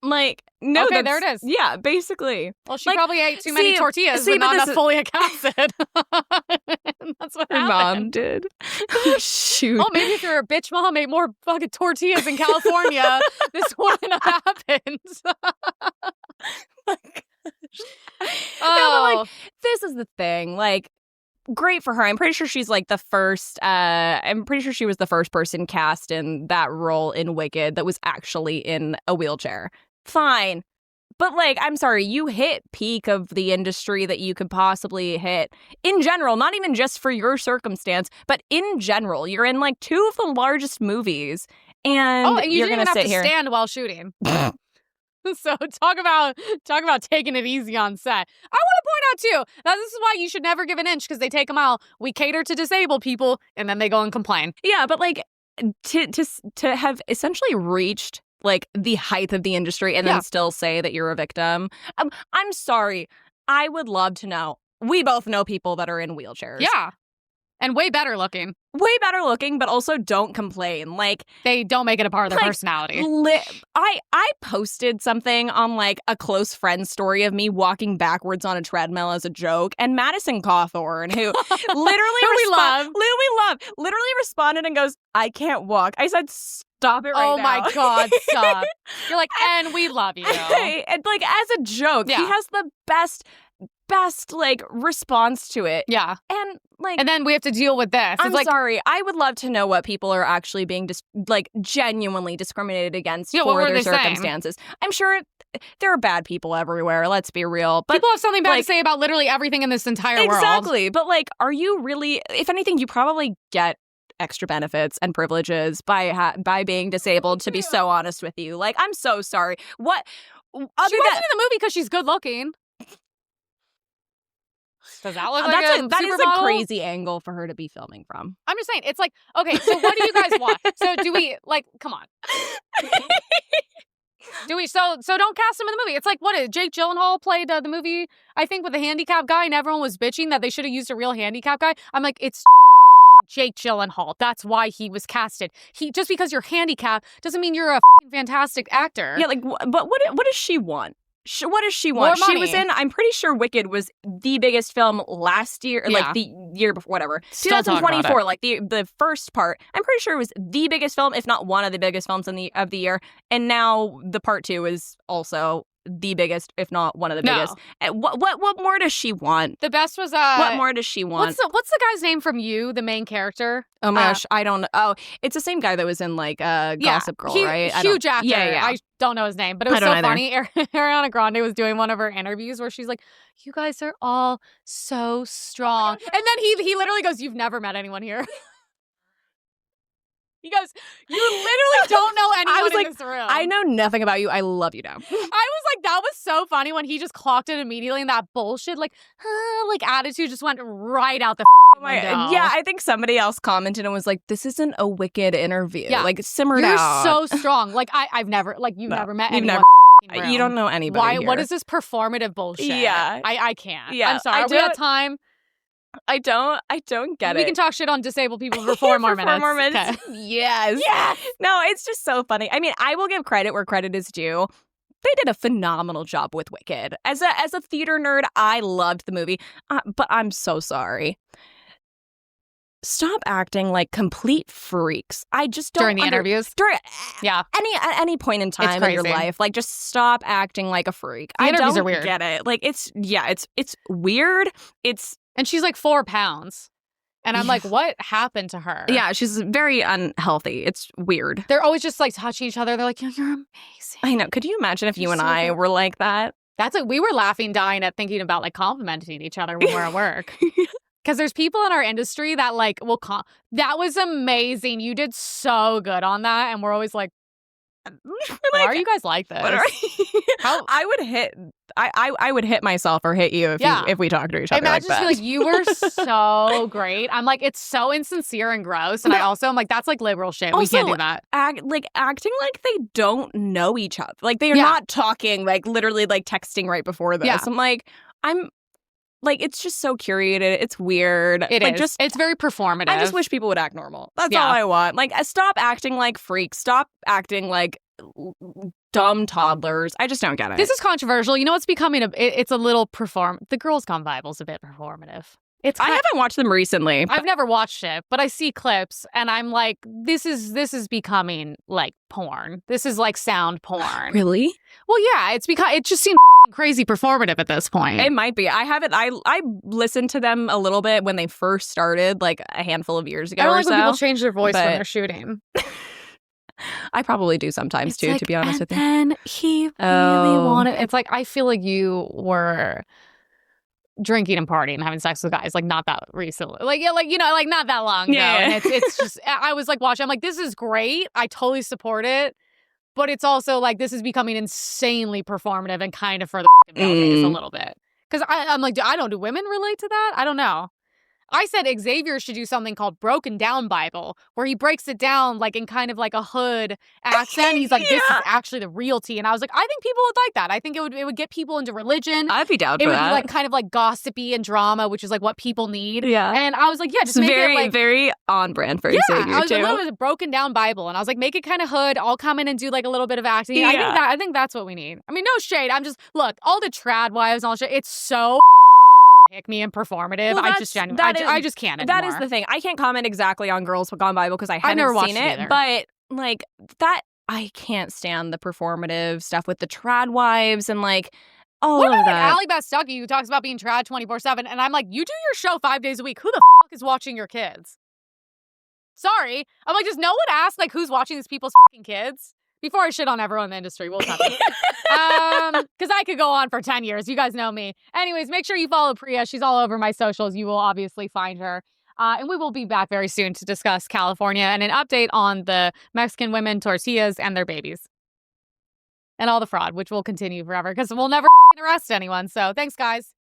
Like, no. Okay, there it is. Yeah, basically. Well, she probably ate too many tortillas with not enough folic acid. That's what her happened. mom did. Oh, shoot. Oh, maybe if your bitch mom ate more fucking tortillas in California, this wouldn't have happened. No, but like, this is the thing. Like, great for her. I'm pretty sure she's like the first, I'm pretty sure she was the first person cast in that role in Wicked that was actually in a wheelchair. Fine. But, like, I'm sorry, you hit peak of the industry that you could possibly hit in general, not even just for your circumstance, but in general. You're in, like, 2 of the largest movies, and you're going to sit here. Stand while shooting. So talk about taking it easy on set. I want to point out, too, that this is why you should never give an inch, because they take them out. We cater to disabled people, and then they go and complain. Yeah, but, like, to have essentially reached like the height of the industry and then still say that you're a victim. I'm sorry. I would love to know. We both know people that are in wheelchairs. Yeah. And way better looking. Way better looking, but also don't complain. Like, they don't make it a part of their personality. I posted something on like a close friend story of me walking backwards on a treadmill as a joke, and Madison Cawthorn, who literally responded and goes, "I can't walk." I said, "Stop it right now." Oh my God, stop. You're like, and we love you. And like, as a joke, he has the best like response to it. Yeah. And like, and then we have to deal with this. I'm sorry. I would love to know what people are actually being like genuinely discriminated against for their circumstances. Saying? I'm sure there are bad people everywhere. Let's be real. But people have something bad to say about literally everything in this entire world. Exactly. But like, are you really, if anything, you probably get extra benefits and privileges by being disabled, to be so honest with you. Like, I'm so sorry. What? She wasn't in the movie because she's good looking. Does that look like that is a crazy angle for her to be filming from. I'm just saying, it's like, okay, so what do you guys want? So do we, like, come on. Do we, so don't cast him in the movie. It's like, what is Jake Gyllenhaal played the movie, I think, with a handicapped guy, and everyone was bitching that they should have used a real handicapped guy. I'm like, it's Jake Gyllenhaal. That's why he was casted. Just because you're handicapped doesn't mean you're a fantastic actor. Yeah, like, but what does she want? What does she want? She was in, I'm pretty sure Wicked was the biggest film last year, or like the year before, whatever. 2024, like the first part. I'm pretty sure it was the biggest film, if not one of the biggest films of the year. And now the part 2 is also the biggest, if not one of the biggest. What more does she want? The best was what more does she want? What's the guy's name from You, the main character? Oh my gosh, I don't know. Oh, it's the same guy that was in like Gossip Girl, right? Huge actor. Yeah. I don't know his name, but it was so funny. Ariana Grande was doing one of her interviews where she's like, "You guys are all so strong," and then he literally goes, "You've never met anyone here." He goes, "You literally don't know anyone in this room." I know nothing about you. I love you now. I was like, that was so funny when he just clocked it immediately, and that bullshit, like attitude just went right out the window. Yeah, I think somebody else commented and was like, "This isn't a Wicked interview." Yeah. Like, simmer down. You're so strong. Like, I've never, like, you've never met anyone. You don't know anybody. Why? What is this performative bullshit? Yeah. I can't. Yeah. I'm sorry. We have time. I don't get it. We can talk shit on disabled people for 4 more minutes. 4 more minutes. Okay. Yes. No, it's just so funny. I mean, I will give credit where credit is due. They did a phenomenal job with Wicked. As a theater nerd, I loved the movie. But I'm so sorry. Stop acting like complete freaks. I just don't. During the interviews? At any point in time in your life, like, just stop acting like a freak. The interviews are weird. Get it? Like, it's weird. And she's like 4 pounds. And I'm like, what happened to her? Yeah, she's very unhealthy. It's weird. They're always just like touching each other. They're like, "You're amazing." I know. Could you imagine if you and I were like that? That's like, we were laughing, dying at thinking about like complimenting each other when we're at work. Because there's people in our industry that like will that was amazing. You did so good on that. And we're always like, why are you guys like this? I would hit myself or hit you if we talked to each other. Imagine like that. Like, you were so great. I'm like, it's so insincere and gross. And I also am like, that's like liberal shit. We can't do that. Acting like they don't know each other. Like, they are not talking, like literally like texting right before this. Yeah. I'm like, it's just so curated. It's weird. It's very performative. I just wish people would act normal. That's all I want. Like, stop acting like freaks. Stop acting like dumb toddlers. I just don't get it. This is controversial. You know, it's becoming it's a little the Girls Gone Bible's a bit performative. I haven't watched them recently. I've never watched it, but I see clips and I'm like, this is becoming like porn. This is like sound porn. Really? Well, yeah, it just seems crazy performative at this point. It might be. I listened to them a little bit when they first started, like a handful of years ago I don't or like so. when people change their voice when they're shooting. I probably do sometimes too, to be honest with you. And he really wanted. It's like, I feel like you were drinking and partying and having sex with guys like not that recently, like not that long ago. And it's just, I was like watching, I'm like, this is great, I totally support it, but it's also like this is becoming insanely performative and kind of for the male gaze a little bit, because I'm like, do women relate to that? I don't know. I said Xavier should do something called Broken Down Bible, where he breaks it down like in kind of like a hood accent. He's like, this is actually the real tea. And I was like, I think people would like that. I think it would get people into religion. I'd be down for that. It would be like kind of like gossipy and drama, which is like what people need. Yeah. And I was like, yeah, just make it like very on brand for Xavier I was too. a little bit of Broken Down Bible, and I was like, make it kind of hood. I'll come in and do like a little bit of acting. Yeah. I think that's what we need. I mean, no shade. I'm just, look, all the trad wives and all shit. It's so pick me and performative. Well, I just genuinely, I just can't anymore. That is the thing. I can't comment exactly on Girls Gone Bible because I haven't never watched seen it either. But like that, I can't stand the performative stuff with the trad wives and like all what of about that. Allie Beth Stuckey, who talks about being trad 24/7, and I'm like, you do your show 5 days a week. Who the fuck is watching your kids? Sorry, I'm like, does no one ask like who's watching these people's fucking kids? Before I shit on everyone in the industry, we'll talk about it. Because I could go on for 10 years. You guys know me. Anyways, make sure you follow Priya. She's all over my socials. You will obviously find her. And we will be back very soon to discuss California and an update on the Mexican women, tortillas, and their babies. And all the fraud, which will continue forever because we'll never arrest anyone. So thanks, guys.